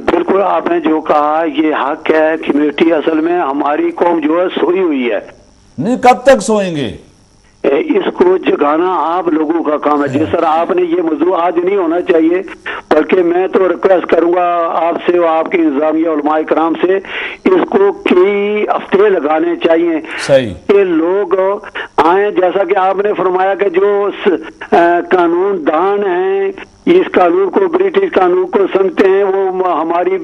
بالکل آپ نے جو کہا یہ حق ہے. کمیونٹی اصل میں ہماری قوم جو ہے سوئی ہوئی ہے. نہیں کب تک سوئیں گے؟ اس کو جگانا آپ لوگوں کا کام ہے. جس طرح آپ نے یہ موضوع آج نہیں ہونا چاہیے، بلکہ میں تو ریکویسٹ کروں گا آپ سے اور آپ کی انتظامیہ علماء کرام سے، اس کو کئی ہفتے لگانے چاہیے کہ لوگ آئیں. جیسا کہ آپ نے فرمایا کہ جو قانون دان ہیں اس قانون کو، برٹش قانون کو سمجھتے ہیں، وہ ہماری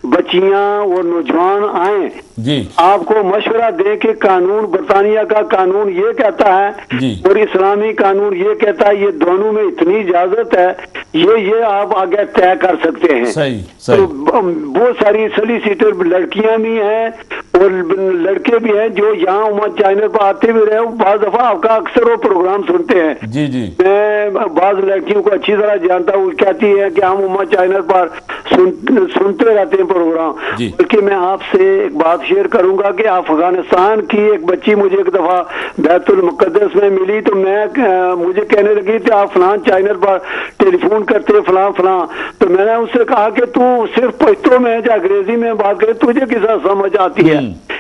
بچیاں وہ نوجوان آئیں جی آپ کو مشورہ دیں کہ قانون برطانیہ کا قانون یہ کہتا ہے جی اور اسلامی قانون یہ کہتا ہے، یہ دونوں میں اتنی اجازت ہے، یہ آپ آگے طے کر سکتے ہیں. صحیح. بہت ساری سلیسیٹر لڑکیاں بھی ہیں اور لڑکے بھی ہیں جو یہاں عمان چینل پر آتے بھی رہے. بعض دفعہ آپ کا اکثر وہ پروگرام سنتے ہیں. جی جی میں بعض لڑکیوں کو اچھی طرح جانتا ہوں، کہتی ہے کہ ہم عمان چینل پر سنتے رہتے ہیں پروگرام. بلکہ میں آپ سے ایک بات شیئر کروں گا کہ افغانستان کی ایک بچی مجھے ایک دفعہ بیت المقدس میں ملی، تو مجھے کہنے لگی کہ آپ فلان چینل پر ٹیلی فون کرتے فلاں فلاں. تو میں نے اس سے کہا کہ تو صرف پشتو میں یا انگریزی میں بات کرے، تجھے کس طرح سمجھ آتی ہے؟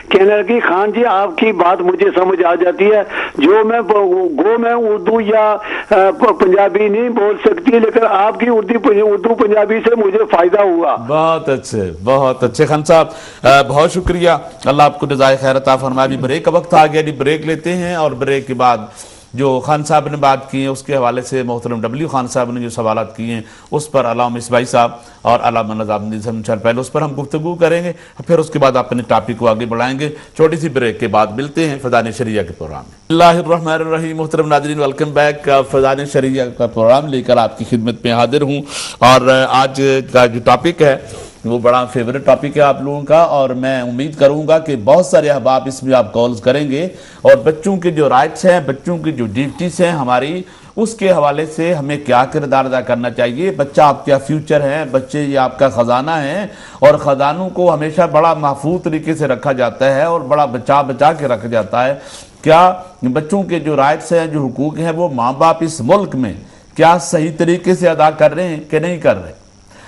کہنے لگی خان جی آپ کی بات مجھے سمجھ آ جاتی ہے، جو میں اردو یا پنجابی نہیں بول سکتی، لیکن آپ کی اردو پنجابی سے مجھے فائدہ ہوا. بہت اچھے بہت اچھے خان صاحب، بہت شکریہ. اللہ آپ کو جزائے خیر عطا فرمائے. بھی بریک کا وقت آ گیا، بریک لیتے ہیں اور بریک کے بعد جو خان صاحب نے بات کی ہے اس کے حوالے سے محترم ڈبلیو خان صاحب نے جو سوالات کیے ہیں اس پر علامہ مصباحی صاحب اور علامہ نظام الدین پہلے اس پر ہم گفتگو کریں گے، پھر اس کے بعد اپنے ٹاپک کو آگے بڑھائیں گے. چھوٹی سی بریک کے بعد ملتے ہیں فیضان شریعہ کے پروگرام میں. اللہ الرحمن الرحیم. محترم ناظرین ویلکم بیک. فیضان شریعہ کا پروگرام لے کر آپ کی خدمت میں حاضر ہوں، اور آج کا جو ٹاپک ہے وہ بڑا فیورٹ ٹاپک ہے آپ لوگوں کا، اور میں امید کروں گا کہ بہت سارے احباب اس میں آپ کالز کریں گے، اور بچوں کے جو رائٹس ہیں، بچوں کی جو ڈیوٹیز ہیں ہماری، اس کے حوالے سے ہمیں کیا کردار ادا کرنا چاہیے. بچہ آپ کا فیوچر ہے، بچے یہ آپ کا خزانہ ہیں، اور خزانوں کو ہمیشہ بڑا محفوظ طریقے سے رکھا جاتا ہے اور بڑا بچا کے رکھا جاتا ہے. کیا بچوں کے جو رائٹس ہیں، جو حقوق ہیں، وہ ماں باپ اس ملک میں کیا صحیح طریقے سے ادا کر رہے ہیں کہ نہیں کر رہے؟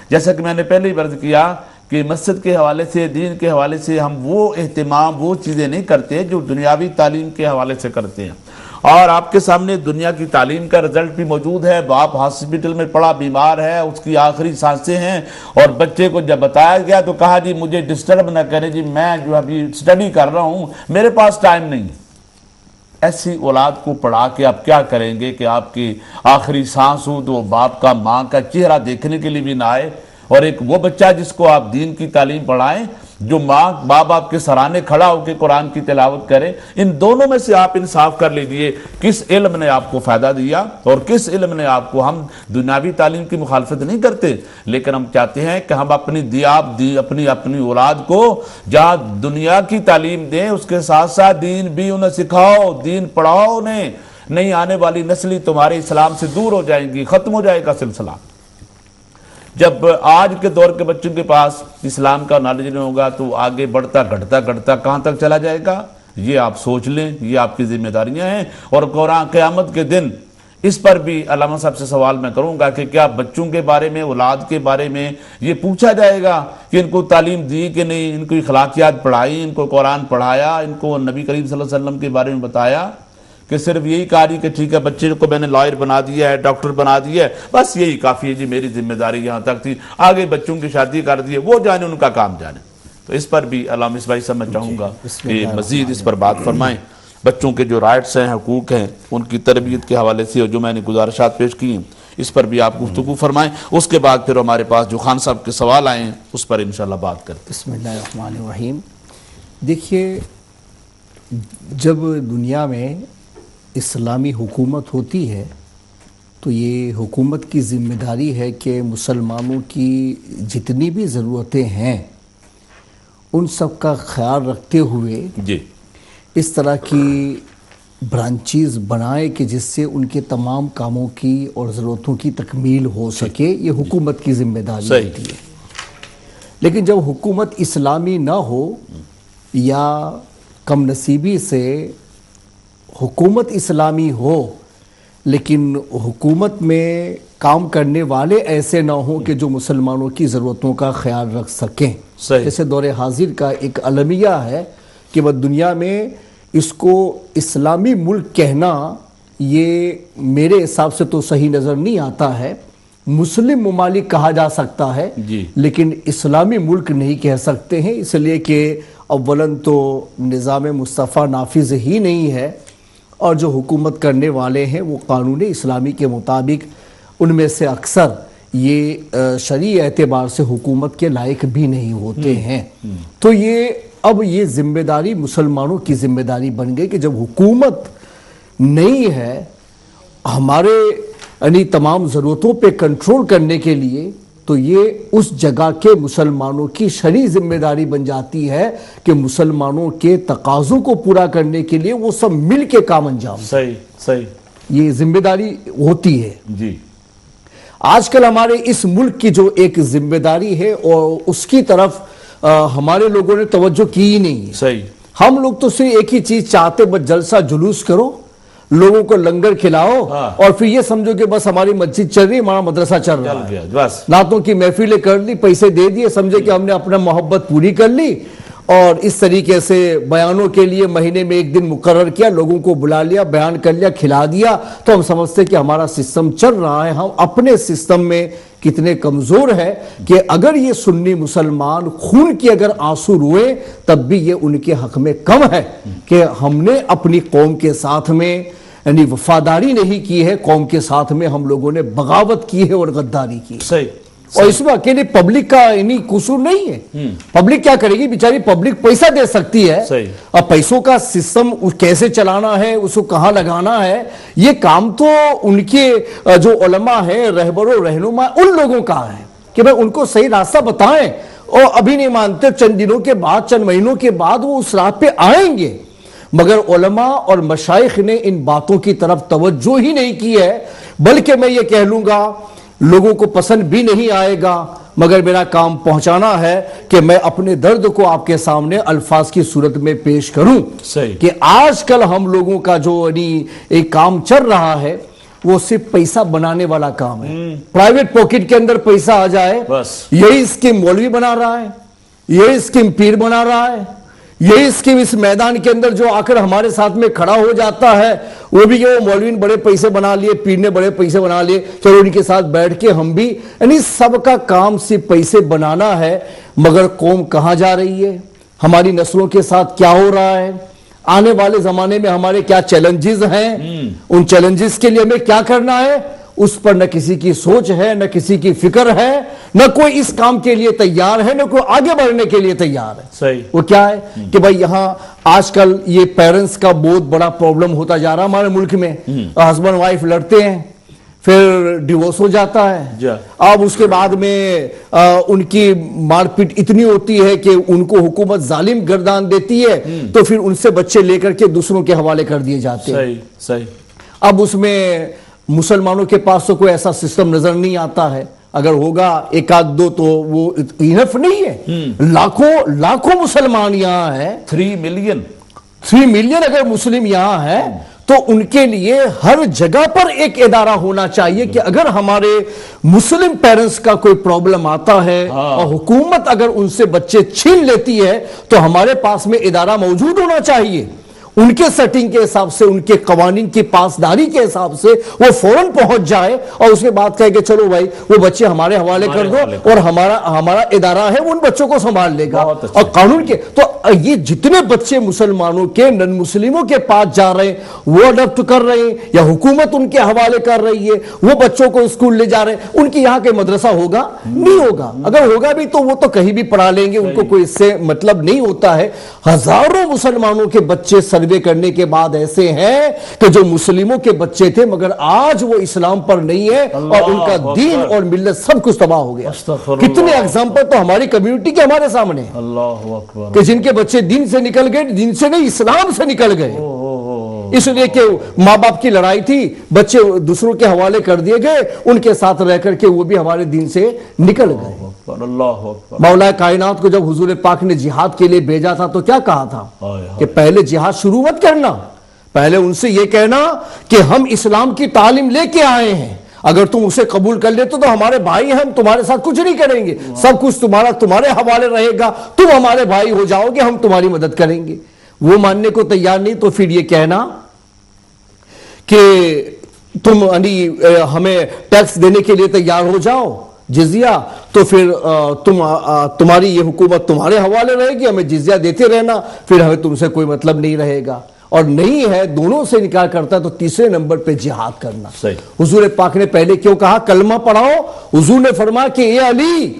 جیسا کہ میں نے پہلے ہی عرض کیا کہ مسجد کے حوالے سے، دین کے حوالے سے ہم وہ اہتمام، وہ چیزیں نہیں کرتے جو دنیاوی تعلیم کے حوالے سے کرتے ہیں. اور آپ کے سامنے دنیا کی تعلیم کا رزلٹ بھی موجود ہے. باپ ہاسپٹل میں پڑا بیمار ہے، اس کی آخری سانسیں ہیں، اور بچے کو جب بتایا گیا تو کہا جی مجھے ڈسٹرب نہ کریں جی، میں جو ابھی اسٹڈی کر رہا ہوں، میرے پاس ٹائم نہیں. ایسی اولاد کو پڑھا کے آپ کیا کریں گے کہ آپ کی آخری سانس ہو تو باپ کا، ماں کا چہرہ دیکھنے کے لیے بھی نہ آئے. اور ایک وہ بچہ جس کو آپ دین کی تعلیم پڑھائیں، جو ماں باپ کے سرانے کھڑا ہو کے قرآن کی تلاوت کرے. ان دونوں میں سے آپ انصاف کر لیجئے کس علم نے آپ کو فائدہ دیا اور کس علم نے آپ کو. ہم دنیاوی تعلیم کی مخالفت نہیں کرتے، لیکن ہم چاہتے ہیں کہ ہم اپنی اولاد کو جہاں دنیا کی تعلیم دیں، اس کے ساتھ ساتھ دین بھی انہیں سکھاؤ، دین پڑھاؤ انہیں. نہیں آنے والی نسلی تمہارے اسلام سے دور ہو جائیں گی، ختم ہو جائے گا سلسلہ. جب آج کے دور کے بچوں کے پاس اسلام کا نالج نہیں ہوگا تو آگے بڑھتا گھٹتا کہاں تک چلا جائے گا؟ یہ آپ سوچ لیں، یہ آپ کی ذمہ داریاں ہیں. اور قیامت کے دن اس پر بھی علامہ صاحب سے سوال میں کروں گا کہ کیا بچوں کے بارے میں، اولاد کے بارے میں یہ پوچھا جائے گا کہ ان کو تعلیم دی کہ نہیں، ان کو اخلاقیات پڑھائی، ان کو قرآن پڑھایا، ان کو نبی کریم صلی اللہ علیہ وسلم کے بارے میں بتایا؟ کہ صرف یہی کہا رہی کہ ٹھیک ہے بچے کو میں نے لائر بنا دیا ہے، ڈاکٹر بنا دیا ہے، بس یہی کافی ہے جی، میری ذمہ داری یہاں تک تھی، آگے بچوں کی شادی کر دی ہے، وہ جانے ان کا کام جانے۔ تو اس پر بھی علامہ اسماعیل صاحب میں چاہوں گا کہ مزید اس پر بات فرمائیں، بچوں کے جو رائٹس ہیں، حقوق ہیں، ان کی تربیت کے حوالے سے جو میں نے گزارشات پیش کی ہیں اس پر بھی آپ گفتگو فرمائیں۔ اس کے بعد پھر ہمارے پاس جو خان صاحب کے سوال آئے ہیں اس پر انشاءاللہ بات کرتے ہیں۔ بسم اللہ الرحمن الرحیم۔ دیکھیے، جب دنیا میں اسلامی حکومت ہوتی ہے تو یہ حکومت کی ذمہ داری ہے کہ مسلمانوں کی جتنی بھی ضرورتیں ہیں ان سب کا خیال رکھتے ہوئے جی اس طرح کی برانچیز بنائے کہ جس سے ان کے تمام کاموں کی اور ضرورتوں کی تکمیل ہو سکے، یہ حکومت کی ذمہ داری ہوتی ہے۔ لیکن جب حکومت اسلامی نہ ہو یا کم نصیبی سے حکومت اسلامی ہو لیکن حکومت میں کام کرنے والے ایسے نہ ہوں کہ جو مسلمانوں کی ضرورتوں کا خیال رکھ سکیں، جیسے دور حاضر کا ایک المیہ ہے کہ وہ دنیا میں اس کو اسلامی ملک کہنا یہ میرے حساب سے تو صحیح نظر نہیں آتا ہے۔ مسلم ممالک کہا جا سکتا ہے لیکن اسلامی ملک نہیں کہہ سکتے ہیں، اس لیے کہ اولاً تو نظام مصطفیٰ نافذ ہی نہیں ہے، اور جو حکومت کرنے والے ہیں وہ قانون اسلامی کے مطابق ان میں سے اکثر یہ شرعی اعتبار سے حکومت کے لائق بھی نہیں ہوتے ہیں۔ تو اب یہ ذمہ داری مسلمانوں کی ذمہ داری بن گئی کہ جب حکومت نہیں ہے ہمارے یعنی تمام ضرورتوں پہ کنٹرول کرنے کے لیے، تو یہ اس جگہ کے مسلمانوں کی شرعی ذمہ داری بن جاتی ہے کہ مسلمانوں کے تقاضوں کو پورا کرنے کے لیے وہ سب مل کے کام انجام دیں۔ صحیح یہ ذمہ داری ہوتی ہے۔ جی آج کل ہمارے اس ملک کی جو ایک ذمہ داری ہے اور اس کی طرف ہمارے لوگوں نے توجہ کی ہی نہیں ہے۔ صحیح، ہم لوگ تو صرف ایک ہی چیز چاہتے، بس جلسہ جلوس کرو، لوگوں کو لنگر کھلاؤ اور پھر یہ سمجھو کہ بس ہماری مسجد چل رہی ہے، ہمارا مدرسہ چل رہا ہے، بس نعتوں کی محفلیں کر لی، پیسے دے دیے، سمجھے کہ ہم نے اپنا محبت پوری کر لی، اور اس طریقے سے بیانوں کے لیے مہینے میں ایک دن مقرر کیا، لوگوں کو بلا لیا، بیان کر لیا، کھلا دیا، تو ہم سمجھتے کہ ہمارا سسٹم چل رہا ہے۔ ہم اپنے سسٹم میں کتنے کمزور ہے کہ اگر یہ سنی مسلمان خون کی اگر آنسو روئے تب بھی یہ ان کے حق میں کم ہے کہ ہم نے اپنی قوم کے ساتھ میں یعنی وفاداری نہیں کی ہے، قوم کے ساتھ میں ہم لوگوں نے بغاوت کی ہے اور غداری کی۔ صحیح، اور اس میں اکیلے پبلک کا یعنی قصور نہیں ہے۔ پبلک کیا کرے گی؟ بیچاری پبلک پیسہ دے سکتی ہے، اور پیسوں کا سسٹم کیسے چلانا ہے، اس کو کہاں لگانا ہے، یہ کام تو ان کے جو علماء ہیں، رہبر و رہنما، ان لوگوں کا ہے کہ بھئی ان کو صحیح راستہ بتائیں، اور ابھی نہیں مانتے، چند دنوں کے بعد، چند مہینوں کے بعد وہ اس راہ پہ آئیں گے۔ مگر علماء اور مشائخ نے ان باتوں کی طرف توجہ ہی نہیں کی ہے، بلکہ میں یہ کہہ لوں گا لوگوں کو پسند بھی نہیں آئے گا، مگر میرا کام پہنچانا ہے کہ میں اپنے درد کو آپ کے سامنے الفاظ کی صورت میں پیش کروں کہ آج کل ہم لوگوں کا جو ایک کام چل رہا ہے وہ صرف پیسہ بنانے والا کام ہے۔ پرائیویٹ پاکٹ کے اندر پیسہ آ جائے، یہی اسکیم مولوی بنا رہا ہے، یہی اسکیم پیر بنا رہا ہے، یہی اسکیم اس میدان کے اندر جو آ کر ہمارے ساتھ میں کھڑا ہو جاتا ہے وہ بھی یہ مولوی نے بڑے پیسے بنا لیے، پیر نے بڑے پیسے بنا لیے، چلو ان کے ساتھ بیٹھ کے ہم بھی، یعنی سب کا کام صرف پیسے بنانا ہے۔ مگر قوم کہاں جا رہی ہے، ہماری نسلوں کے ساتھ کیا ہو رہا ہے، آنے والے زمانے میں ہمارے کیا چیلنجز ہیں، ان چیلنجز کے لیے ہمیں کیا کرنا ہے، اس پر نہ کسی کی سوچ ہے، نہ کسی کی فکر ہے، نہ کوئی اس کام کے لیے تیار ہے، نہ کوئی آگے بڑھنے کے لیے تیار ہے۔ صحیح، وہ کیا ہے کہ بھائی یہاں آج کل یہ پیرنٹس کا بہت بڑا پرابلم ہوتا جا رہا ہے ہمارے ملک میں، ہسبینڈ وائف لڑتے ہیں، پھر ڈیورس ہو جاتا ہے، اب اس کے بعد میں ان کی مار پیٹ اتنی ہوتی ہے کہ ان کو حکومت ظالم گردان دیتی ہے، تو پھر ان سے بچے لے کر کے دوسروں کے حوالے کر دیے جاتے ہیں۔ صحیح، اب اس میں مسلمانوں کے پاس تو کوئی ایسا سسٹم نظر نہیں آتا ہے، اگر ہوگا ایک آدھ دو تو وہ انف نہیں ہے، لاکھوں مسلمان یہاں ہے، 3 ملین اگر مسلم یہاں ہے تو ان کے لیے ہر جگہ پر ایک ادارہ ہونا چاہیے کہ اگر ہمارے مسلم پیرنٹس کا کوئی پرابلم آتا ہے اور حکومت اگر ان سے بچے چھین لیتی ہے تو ہمارے پاس میں ادارہ موجود ہونا چاہیے، ان کے سیٹنگ کے حساب سے، ان کے قوانین کی پاسداری کے حساب سے وہ فوراً پہنچ جائے اور اس کے بعد کہے کہ چلو بھائی وہ بچے ہمارے حوالے کر دو اور ہمارا ادارہ ہے وہ ان بچوں کو سنبھال لے گا. اور قانون کے تو یہ جتنے بچے مسلمانوں کے نن مسلموں کے پاس جا رہے ہیں وہ اڈاپٹ کر رہے ہیں یا حکومت ان کے حوالے کر رہی ہے، وہ بچوں کو اسکول لے جا رہے ہیں، ان کی یہاں کے مدرسہ ہوگا نہیں ہوگا. اگر ہوگا بھی تو وہ تو کہیں بھی پڑھا لیں گے، ان کو کوئی اس سے مطلب نہیں ہوتا ہے. ہزاروں مسلمانوں کے بچے سروے کرنے کے بعد ایسے ہیں کہ جو مسلموں کے بچے تھے مگر آج وہ اسلام پر نہیں ہے اور ان کا دین اور ملت سب کچھ تباہ ہو گیا. کتنے ایگزامپل تو ہماری کمیونٹی کے ہمارے سامنے ہیں اللہ اکبر، کہ جن کے بچے دین سے نکل گئے، دین سے نہیں اسلام سے نکل گئے، اس لیے کہ ماں باپ کی لڑائی تھی، بچے دوسروں کے حوالے کر دیے گئے، ان کے ساتھ رہ کر کے وہ بھی ہمارے دین سے نکل گئے. اللہ اکبر. مولا کائنات کو جب حضور پاک نے جہاد کے لیے بھیجا تھا تو کیا کہا تھا کہ پہلے جہاد شروع مت کرنا، پہلے ان سے یہ کہنا کہ ہم اسلام کی تعلیم لے کے آئے ہیں، اگر تم اسے قبول کر لیتے تو ہمارے بھائی ہیں، ہم تمہارے ساتھ کچھ نہیں کریں گے، سب کچھ تمہارے حوالے رہے گا، تم ہمارے بھائی ہو جاؤ گے، ہم تمہاری مدد کریں گے. وہ ماننے کو تیار نہیں تو پھر یہ کہنا کہ تم ہمیں ٹیکس دینے کے لیے تیار ہو جاؤ، جزیہ، تو پھر تمہاری یہ حکومت تمہارے حوالے رہے گی، ہمیں جزیہ دیتے رہنا، پھر ہمیں تم سے کوئی مطلب نہیں رہے گا. اور نہیں ہے، دونوں سے انکار کرتا ہے تو تیسرے نمبر پہ جہاد کرنا. حضور پاک نے پہلے کیوں کہا کلمہ پڑھاؤ؟ حضور نے فرمایا کہ اے علی،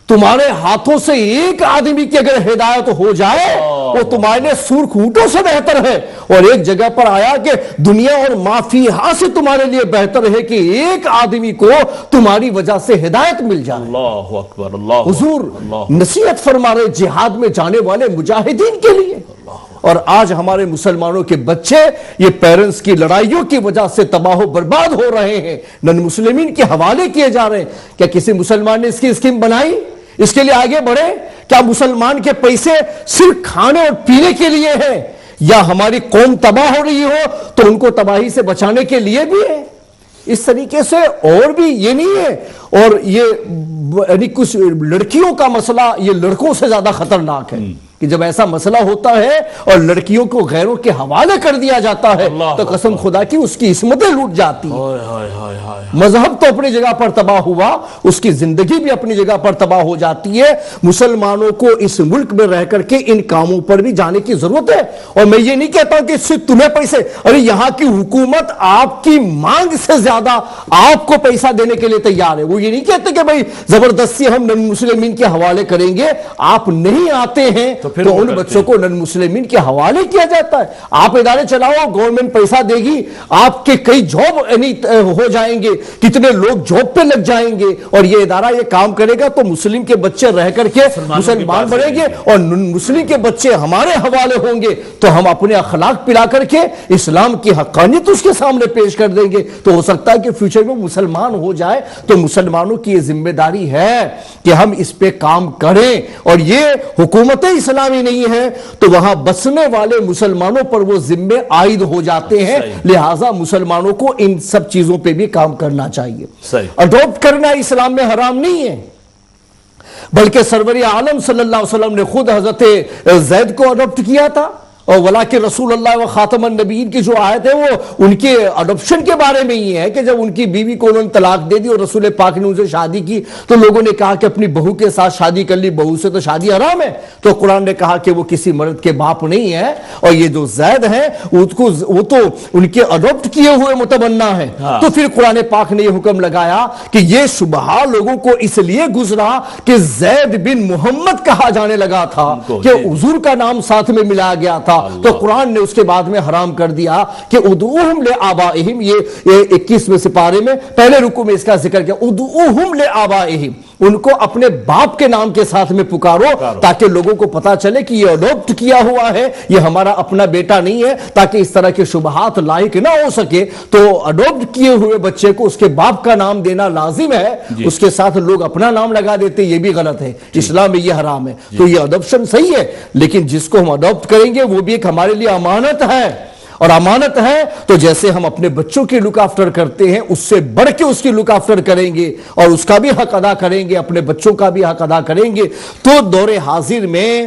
تمہارے ہاتھوں سے ایک آدمی کی اگر ہدایت ہو جائے وہ تمہارے لیے سرخ اونٹوں سے بہتر ہے. اور ایک جگہ پر آیا کہ دنیا اور ما فیہا سے تمہارے لیے بہتر ہے کہ ایک آدمی کو تمہاری وجہ سے ہدایت مل جائے. اللہ اکبر. اللہ حضور نصیحت فرما رہے جہاد میں جانے والے مجاہدین کے لیے. اور آج ہمارے مسلمانوں کے بچے یہ پیرنٹس کی لڑائیوں کی وجہ سے تباہ و برباد ہو رہے ہیں، نن مسلمین کے حوالے کیے جا رہے ہیں. کیا کسی مسلمان نے اس کی اسکیم بنائی؟ اس کے لیے آگے بڑھے؟ کیا مسلمان کے پیسے صرف کھانے اور پینے کے لیے ہیں یا ہماری قوم تباہ ہو رہی ہو تو ان کو تباہی سے بچانے کے لیے بھی ہے؟ اس طریقے سے اور بھی یہ نہیں ہے. اور یہ کچھ لڑکیوں کا مسئلہ یہ لڑکوں سے زیادہ خطرناک ہے کہ جب ایسا مسئلہ ہوتا ہے اور لڑکیوں کو غیروں کے حوالے کر دیا جاتا ہے تو قسم خدا کی اس کی عصمتیں لوٹ جاتی ہیں. مذہب تو اپنی جگہ پر تباہ ہوا، اس کی زندگی بھی اپنی جگہ پر تباہ ہو جاتی ہے. مسلمانوں کو اس ملک میں رہ کر کے ان کاموں پر بھی جانے کی ضرورت ہے. اور میں یہ نہیں کہتا کہ اس سے تمہیں پیسے، ارے یہاں کی حکومت آپ کی مانگ سے زیادہ آپ کو پیسہ دینے کے لیے تیار ہے. وہ یہ نہیں کہتے کہ بھائی زبردستی ہم نن مسلمین کے حوالے کریں گے، آپ نہیں آتے ہیں تو ان بچوں کو نن مسلمین کے حوالے کیا جاتا ہے. آپ ادارے چلاؤ، گورنمنٹ پیسہ دے گی، آپ کے کئی جاب ہو جائیں گے، کتنے لوگ جاب پہ لگ جائیں گے اور یہ ادارہ یہ کام کرے گا تو مسلم کے بچے رہ کر کے مسلمان بنیں گے اور مسلم کے بچے ہمارے حوالے ہوں گے تو ہم اپنے اخلاق پلا کر کے اسلام کی حقانیت اس کے سامنے پیش کر دیں گے. تو ہو سکتا ہے کہ فیوچر میں مسلمان ہو جائے. تو مسلمانوں کی یہ ذمہ داری ہے کہ ہم اس پہ کام کریں. اور یہ حکومت اسلامی نہیں ہے تو وہاں بسنے والے مسلمانوں پر وہ ذمے عائد ہو جاتے ہیں. لہٰذا مسلمانوں کو ان سب چیزوں پہ بھی کام کرنا چاہیے. اڈاپٹ کرنا اسلام میں حرام نہیں ہے، بلکہ سرور عالم صلی اللہ علیہ وسلم نے خود حضرت زید کو اڈاپٹ کیا تھا. اور وَلَٰكِن رسول اللہ و خاتم النبیین کی جو آیت ہے وہ ان کے اڈاپشن کے بارے میں ہی ہے کہ جب ان کی بیوی کو انہوں نے طلاق دے دی اور رسول پاک نے ان سے شادی کی تو لوگوں نے کہا کہ اپنی بہو کے ساتھ شادی کر لی، بہو سے تو شادی حرام ہے. تو قرآن نے کہا کہ وہ کسی مرد کے باپ نہیں ہے. اور یہ جو زید ہیں وہ تو ان کے اڈاپٹ کیے ہوئے متبنہ ہیں. تو پھر قرآن پاک نے یہ حکم لگایا کہ یہ شبہ لوگوں کو اس لیے گزرا کہ زید بن محمد کہا جانے لگا تھا کہ حضور کا نام ساتھ میں ملا گیا تھا. تو قرآن نے اس کے بعد میں حرام کر دیا کہ ادعوہم لآبائہم، یہ 21ویں سپارے میں پہلے رکوع میں اس کا ذکر کیا، ادعوہم لآبائہم، ان کو اپنے باپ کے نام کے ساتھ میں پکارو تاکہ لوگوں کو پتا چلے کہ یہ اڈاپٹ کیا ہوا ہے، یہ ہمارا اپنا بیٹا نہیں ہے، تاکہ اس طرح کے شبہات لاحق نہ ہو سکے. تو اڈاپٹ کیے ہوئے بچے کو اس کے باپ کا نام دینا لازم ہے، اس کے ساتھ لوگ اپنا نام لگا دیتے، یہ بھی غلط ہے. اسلام میں یہ حرام ہے. تو یہ اڈاپشن صحیح ہے، لیکن جس کو ہم اڈاپٹ کریں گے وہ بھی ایک ہمارے لیے امانت ہے. اور امانت ہے تو جیسے ہم اپنے بچوں کی لک آفٹر کرتے ہیں اس سے بڑھ کے اس کی لک آفٹر کریں گے اور اس کا بھی حق ادا کریں گے، اپنے بچوں کا بھی حق ادا کریں گے. تو دور حاضر میں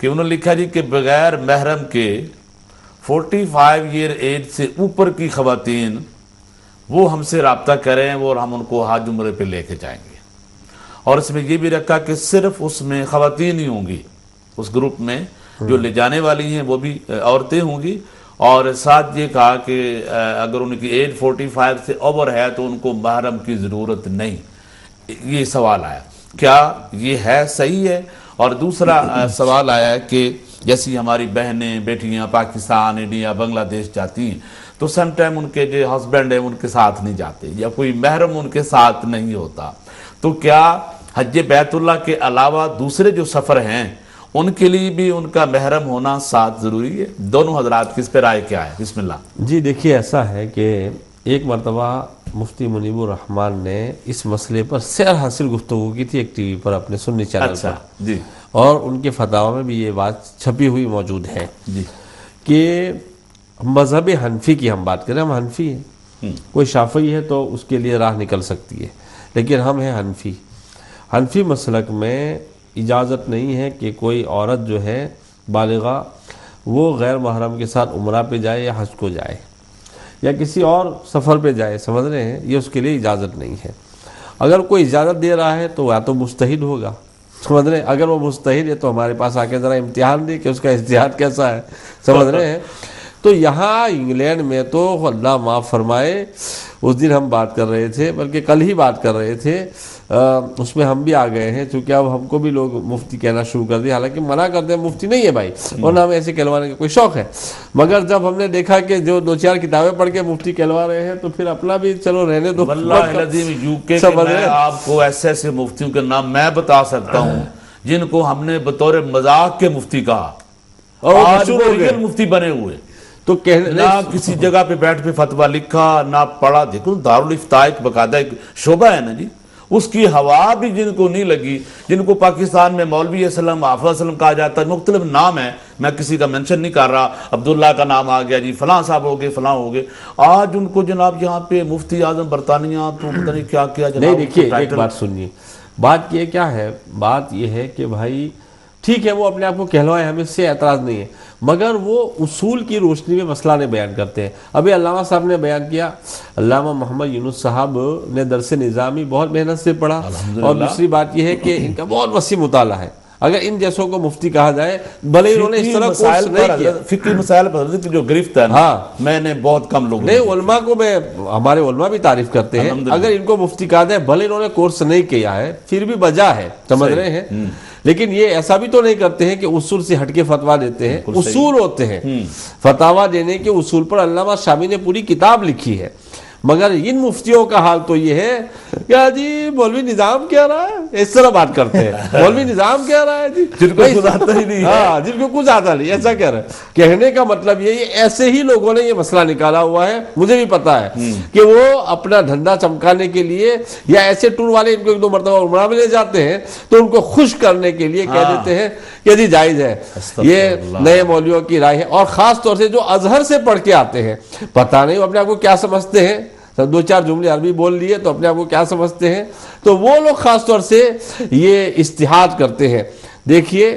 کہ انہوں نے لکھا جی کہ بغیر محرم کے 45 ایئر ایج سے اوپر کی خواتین وہ ہم سے رابطہ کریں اور ہم ان کو حج عمرے پہ لے کے جائیں گے. اور اس میں یہ بھی رکھا کہ صرف اس میں خواتین ہی ہوں گی، اس گروپ میں جو لے جانے والی ہیں وہ بھی عورتیں ہوں گی. اور ساتھ یہ کہا کہ اگر ان کی ایج 45 سے اوور ہے تو ان کو محرم کی ضرورت نہیں. یہ سوال آیا، کیا یہ ہے صحیح ہے؟ اور دوسرا سوال آیا ہے کہ جیسی ہماری بہنیں بیٹیاں پاکستان، انڈیا، بنگلہ دیش جاتی ہیں تو سم ٹائم ان کے جو ہسبینڈ ہیں ان کے ساتھ نہیں جاتے یا کوئی محرم ان کے ساتھ نہیں ہوتا، تو کیا حج بیت اللہ کے علاوہ دوسرے جو سفر ہیں ان کے لیے بھی ان کا محرم ہونا ساتھ ضروری ہے؟ دونوں حضرات کی اس پہ رائے کیا ہے؟ بسم اللہ. جی دیکھیے، ایسا ہے کہ ایک مرتبہ مفتی منیب الرحمان نے اس مسئلے پر سیر حاصل گفتگو کی تھی ایک ٹی وی پر اپنے سنی چینل پر. جی. اور ان کے فتاوی میں بھی یہ بات چھپی ہوئی موجود ہے جی کہ مذہب حنفی کی ہم بات کریں، ہم حنفی ہیں، کوئی شافعی ہے تو اس کے لیے راہ نکل سکتی ہے، لیکن ہم ہیں حنفی مسلک میں اجازت نہیں ہے کہ کوئی عورت جو ہے بالغہ وہ غیر محرم کے ساتھ عمرہ پہ جائے یا حج کو جائے یا کسی اور سفر پہ جائے، سمجھ رہے ہیں، یہ اس کے لیے اجازت نہیں ہے. اگر کوئی اجازت دے رہا ہے تو یا تو مجتہد ہوگا، سمجھ رہے ہیں، اگر وہ مجتہد ہے تو ہمارے پاس آ کے ذرا امتحان دے کہ اس کا اجتہاد کیسا ہے، سمجھ رہے ہیں. تو یہاں انگلینڈ میں تو اللہ معاف فرمائے، اس دن ہم بات کر رہے تھے، بلکہ کل ہی بات کر رہے تھے، اس میں ہم بھی آ گئے ہیں، چونکہ اب ہم کو بھی لوگ مفتی کہنا شروع کر دیا، حالانکہ منع کرتے ہیں مفتی نہیں ہے بھائی، اور نہ ہمیں ایسے کہلوانے کا کوئی شوق ہے، مگر جب ہم نے دیکھا کہ جو 2-4 کتابیں پڑھ کے مفتی کہلوا رہے ہیں تو پھر اپنا بھی چلو رہنے دو. واللہ العظیم یوکے کے میں آپ کو ایسے ایسے مفتیوں کے نام میں بتا سکتا ہوں جن کو ہم نے بطور مذاق کے مفتی کہا اور آج وہ ریئل مفتی بنے ہوئے. تو نہ کسی جگہ پہ بیٹھ پہ فتویٰ لکھا نہ پڑھا. دیکھو دارالفتاء ایک باقاعدہ ایک شعبہ ہے نا جی، اس کی ہوا بھی جن کو نہیں لگی، جن کو پاکستان میں مولوی اسلم، حافظ اسلم کہا جاتا ہے، مختلف نام ہے، میں کسی کا منشن نہیں کر رہا، عبداللہ کا نام آ گیا جی، فلاں صاحب ہو گئے، فلاں ہو گئے، آج ان کو جناب یہاں پہ مفتی اعظم برطانیہ تو پتہ نہیں کیا کیا جناب. نہیں دیکھیے ایک بات سنیے، بات یہ کیا ہے، بات یہ ہے کہ بھائی ٹھیک ہے وہ اپنے آپ کو کہلوائے، ہمیں اس سے اعتراض نہیں ہے، مگر وہ اصول کی روشنی میں مسئلہ نے بیان کرتے ہیں. ابھی علامہ صاحب نے بیان کیا، علامہ محمد یونس صاحب نے درس نظامی بہت محنت سے پڑھا، اور دوسری بات یہ ہے کہ ان کا بہت وسیع مطالعہ ہے. اگر ان جیسوں کو مفتی کہا جائے، بھلے انہوں نے اس طرح کورس نہیں کیا، فقہی مسائل پر حضرت جو گرفت ہے میں نے بہت کم لوگوں نہیں، علماء کو میں ہمارے علماء بھی تعریف کرتے ہیں، اگر ان کو مفتی کہا جائے بھلے انہوں نے کورس نہیں کیا ہے پھر بھی بجا ہے، سمجھ رہے ہیں. لیکن یہ ایسا بھی تو نہیں کرتے ہیں کہ اصول سے ہٹ کے فتویٰ دیتے ہیں، اصول ہوتے ہیں، فتاویٰ دینے کے اصول پر علامہ شامی نے پوری کتاب لکھی ہے. مگر ان مفتیوں کا حال تو یہ ہے کہ جی مولوی نظام کہہ رہا ہے، اس طرح بات کرتے ہیں، مولوی نظام کہہ رہا ہے جی، جن کو کچھ آتا ہی نہیں، ہاں جن کو کچھ آتا نہیں، ایسا کہہ رہے ہیں. کہنے کا مطلب یہ ایسے ہی لوگوں نے یہ مسئلہ نکالا ہوا ہے، مجھے بھی پتا ہے کہ وہ اپنا دھندا چمکانے کے لیے یا ایسے ٹور والے ان کو 1-2 مرتبہ عمرہ میں لے جاتے ہیں تو ان کو خوش کرنے کے لیے کہہ دیتے ہیں کہ جی جائز ہے. یہ نئے مولویوں کی رائے ہے، اور خاص طور سے جو ازہر سے پڑھ کے آتے ہیں، پتہ نہیں وہ اپنے آپ کو کیا سمجھتے ہیں، 2-4 جملے عربی بول لیے تو اپنے آپ کو کیا سمجھتے ہیں، تو وہ لوگ خاص طور سے یہ اجتہاد کرتے ہیں. دیکھیے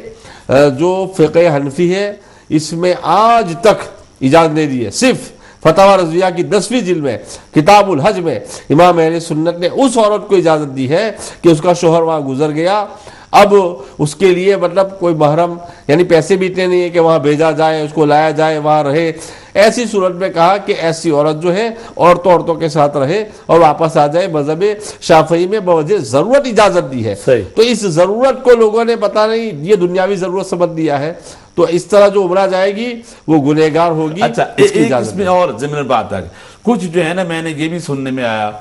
جو فقہ حنفی ہے اس میں آج تک اجازت نہیں دی ہے، صرف فتاوی رضویہ کی 10ویں جلد میں کتاب الحج میں امام اہل سنت نے اس عورت کو اجازت دی ہے کہ اس کا شوہر وہاں گزر گیا، اب اس کے لیے مطلب کوئی محرم یعنی پیسے بھی اتنے نہیں ہے کہ وہاں بھیجا جائے، اس کو لایا جائے، وہاں رہے. ایسی صورت میں کہا کہ ایسی عورت جو ہے عورتوں کے ساتھ رہے اور واپس آ جائے. مذہب شافعی میں بوجہ ضرورت اجازت دی ہے. تو اس ضرورت کو لوگوں نے پتہ نہیں یہ دنیاوی ضرورت سمجھ دیا ہے، تو اس طرح جو عمرہ جائے گی وہ گنہگار ہوگی. اچھا اس میں اور ضمن بات ہے، کچھ جو ہے نا میں نے یہ بھی سننے میں آیا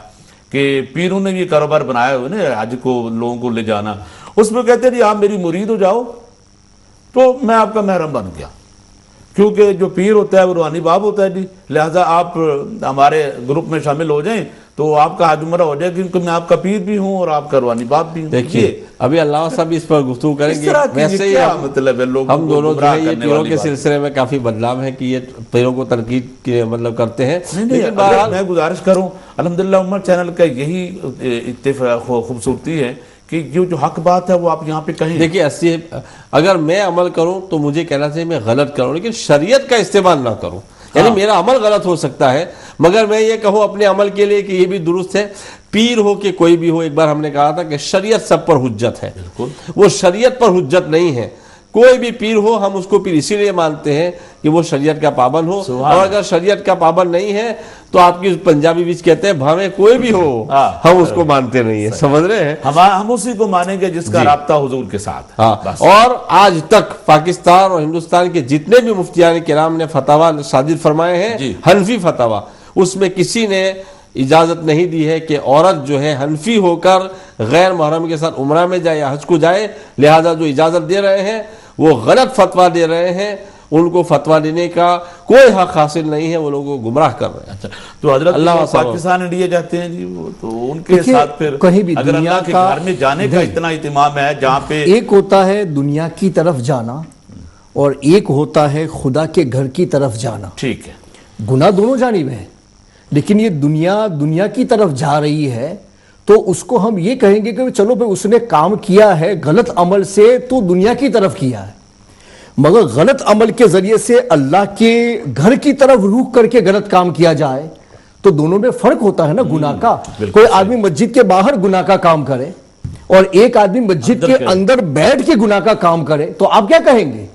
کہ پیروں نے یہ کاروبار بنایا ہوئے نا حج کو لوگوں کو لے جانا، اس میں کہتے ہیں جی آپ میری مرید ہو جاؤ تو میں آپ کا محرم بن گیا، کیونکہ جو پیر ہوتا ہے وہ روحانی باب ہوتا ہے جی، لہٰذا آپ ہمارے گروپ میں شامل ہو جائیں تو آپ کا حج عمرہ ہو جائے، کیونکہ میں آپ کا پیر بھی ہوں اور آپ کا روحانی باب بھی ہوں. دیکھیے ابھی علامہ صاحب اس پر گفتگو کریں گے. ویسے ہی ہم دونوں جو ہے یہ پیروں کے سلسلے میں کافی بدنام ہے کہ یہ پیروں کو تنقید کے مطلب کرتے ہیں. میں گزارش کروں، الحمدللہ امت چینل کا یہی اتفاق خوبصورتی ہے کہ یہ جو حق بات ہے وہ آپ یہاں پہ کہیں. دیکھیے اگر میں عمل کروں تو مجھے کہنا چاہیے میں غلط کروں، لیکن شریعت کا استعمال نہ کروں. یعنی میرا عمل غلط ہو سکتا ہے مگر میں یہ کہوں اپنے عمل کے لیے کہ یہ بھی درست ہے. پیر ہو کہ کوئی بھی ہو، ایک بار ہم نے کہا تھا کہ شریعت سب پر حجت ہے، وہ شریعت پر حجت نہیں ہے. کوئی بھی پیر ہو ہم اس کو پیر اسی لیے مانتے ہیں کہ وہ شریعت کا پابند ہو، اور اگر شریعت کا پابند نہیں ہے تو آپ کی پنجابی بیچ کہتے ہیں بھاویں کوئی بھی ہو ہم اس کو مانتے نہیں ہیں. سمجھ رہے ہیں؟ ہم اسی کو مانیں گے جس کا رابطہ حضور کے ساتھ. اور آج تک پاکستان اور ہندوستان کے جتنے بھی مفتیان کرام نے فتاوا صادر فرمائے ہیں حنفی فتاوا، اس میں کسی نے اجازت نہیں دی ہے کہ عورت جو ہے حنفی ہو کر غیر محرم کے ساتھ عمرہ میں جائے یا حج کو جائے. لہذا جو اجازت دے رہے ہیں وہ غلط فتویٰ دے رہے ہیں، ان کو فتویٰ دینے کا کوئی حق حاصل نہیں ہے، وہ لوگوں کو گمراہ کر رہے ہیں. تو حضرت پاکستان انڈیا جاتے ہیں جی، وہ تو ان کے ساتھ پھر کہیں بھی اگر اللہ کے گھر میں جانے کا اتنا اہتمام ہے جہاں پہ ایک ہوتا ہے دنیا کی طرف جانا اور ایک ہوتا ہے خدا کے گھر کی طرف جانا. ٹھیک ہے، گناہ دونوں جانب ہے، لیکن یہ دنیا کی طرف جا رہی ہے تو اس کو ہم یہ کہیں گے کہ چلو بھئی اس نے کام کیا ہے غلط عمل سے تو دنیا کی طرف کیا ہے، مگر غلط عمل کے ذریعے سے اللہ کے گھر کی طرف روح کر کے غلط کام کیا جائے تو دونوں میں فرق ہوتا ہے نا گناہ کا. کوئی آدمی مسجد کے باہر گناہ کا کام کرے اور ایک آدمی مسجد کے اندر بیٹھ کے گناہ کا کام کرے تو آپ کیا کہیں گے؟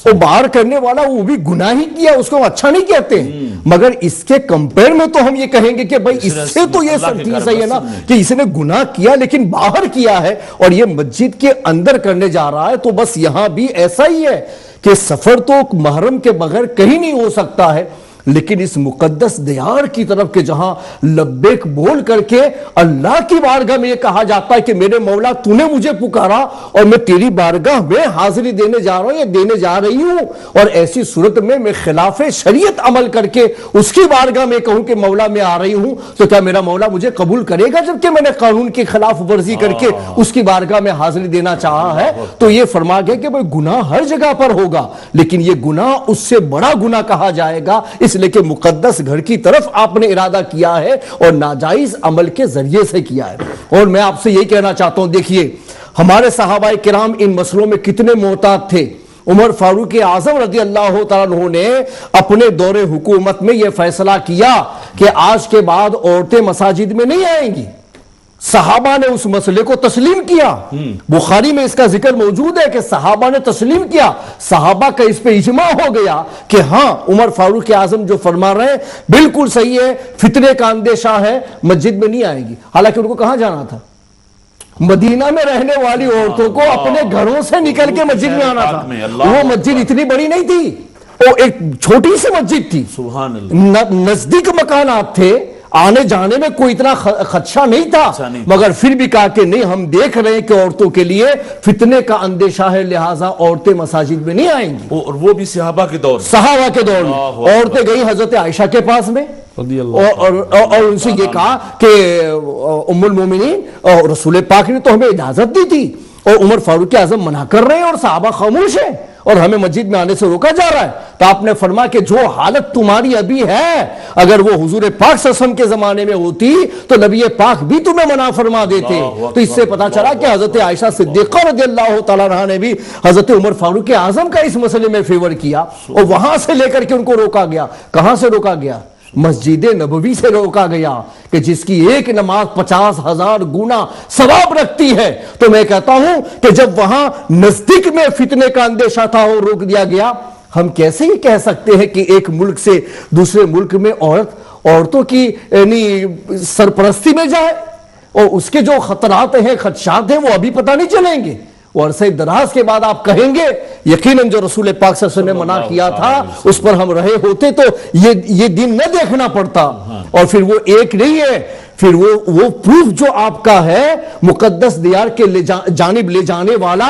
وہ باہر کرنے والا وہ بھی گناہ ہی کیا، اس کو اچھا نہیں کہتے، مگر اس کے کمپیر میں تو ہم یہ کہیں گے کہ بھائی اس سے تو یہ سب چیز ہے نا کہ اس نے گناہ کیا لیکن باہر کیا ہے اور یہ مسجد کے اندر کرنے جا رہا ہے. تو بس یہاں بھی ایسا ہی ہے کہ سفر تو محرم کے بغیر کہیں نہیں ہو سکتا ہے، لیکن اس مقدس دیار کی طرف کے جہاں لبیک بول کر کے اللہ کی بارگاہ میں یہ کہا جاتا ہے کہ میرے مولا تو نے مجھے پکارا اور میں تیری بارگاہ میں حاضری دینے جا رہا ہوں یا دینے جا رہی ہوں، اور ایسی صورت میں خلاف شریعت عمل کر کے اس کی بارگاہ میں کہوں کہ مولا میں آ رہی ہوں تو کیا میرا مولا مجھے قبول کرے گا؟ جبکہ میں نے قانون کی خلاف ورزی کر کے اس کی بارگاہ میں حاضری دینا چاہا ہے. تو یہ فرما گیا کہ گناہ ہر جگہ پر ہوگا لیکن یہ گناہ اس سے بڑا گناہ کہا جائے گا اس لیکن مقدس گھر کی طرف آپ نے ارادہ کیا ہے اور ناجائز عمل کے ذریعے سے کیا ہے. اور میں آپ سے یہی کہنا چاہتا ہوں، دیکھیے ہمارے صحابہ کرام ان مسئلوں میں کتنے محتاط تھے. عمر فاروق اعظم رضی اللہ تعالیٰ عنہ نے اپنے دور حکومت میں یہ فیصلہ کیا کہ آج کے بعد عورتیں مساجد میں نہیں آئیں گی. صحابہ نے اس مسئلے کو تسلیم کیا، بخاری میں اس کا ذکر موجود ہے کہ صحابہ نے تسلیم کیا. صحابہ کا اس پہ اجماع ہو گیا کہ ہاں عمر فاروق اعظم جو فرما رہے ہیں بالکل صحیح ہے، فتنے کا اندیشہ ہے، مسجد میں نہیں آئے گی. حالانکہ ان کو کہاں جانا تھا؟ مدینہ میں رہنے والی عورتوں کو اپنے گھروں سے نکل کے مسجد میں آنا تھا. وہ مسجد اتنی بڑی نہیں تھی، وہ ایک چھوٹی سی مسجد تھی، نزدیک مکانات تھے، آنے جانے میں کوئی اتنا خدشہ نہیں تھا، مگر پھر بھی کہا کہ نہیں ہم دیکھ رہے ہیں کہ عورتوں کے لیے فتنے کا اندیشہ ہے لہٰذا عورتیں مساجد میں نہیں آئیں گی. اور وہ بھی صحابہ کے دور میں عورتیں گئی حضرت عائشہ کے پاس میں اور ان سے یہ کہا کہ ام المومنین اور رسول پاک نے تو ہمیں اجازت دی تھی اور عمر فاروق اعظم منع کر رہے ہیں اور صحابہ خاموش ہیں اور ہمیں مسجد میں آنے سے روکا جا رہا ہے. تو آپ نے فرمایا کہ جو حالت تمہاری ابھی ہے اگر وہ حضور پاک صلی اللہ علیہ وسلم کے زمانے میں ہوتی تو نبی پاک بھی تمہیں منع فرما دیتے. تو اس سے پتا چلا کہ حضرت عائشہ صدیقہ رضی اللہ تعالیٰ عنہا نے بھی حضرت عمر فاروق اعظم کا اس مسئلے میں فیور کیا اور وہاں سے لے کر کے ان کو روکا گیا. کہاں سے روکا گیا؟ مسجد نبوی سے روکا گیا کہ جس کی ایک نماز 50,000 گنا ثواب رکھتی ہے. تو میں کہتا ہوں کہ جب وہاں نزدیک میں فتنے کا اندیشہ تھا اور روک دیا گیا، ہم کیسے یہ کہہ سکتے ہیں کہ ایک ملک سے دوسرے ملک میں عورتوں کی یعنی سرپرستی میں جائے اور اس کے جو خطرات ہیں خدشات ہیں وہ ابھی پتہ نہیں چلیں گے. اور عرصہ دراز کے بعد آپ کہیں گے یقیناً جو رسول پاک صلی اللہ علیہ وسلم نے منع کیا تھا اس پر ہم رہے ہوتے تو یہ دن نہ دیکھنا پڑتا. اور پھر وہ ایک نہیں ہے، پھر وہ پروف جو آپ کا ہے مقدس دیار کے جانب لے جانے والا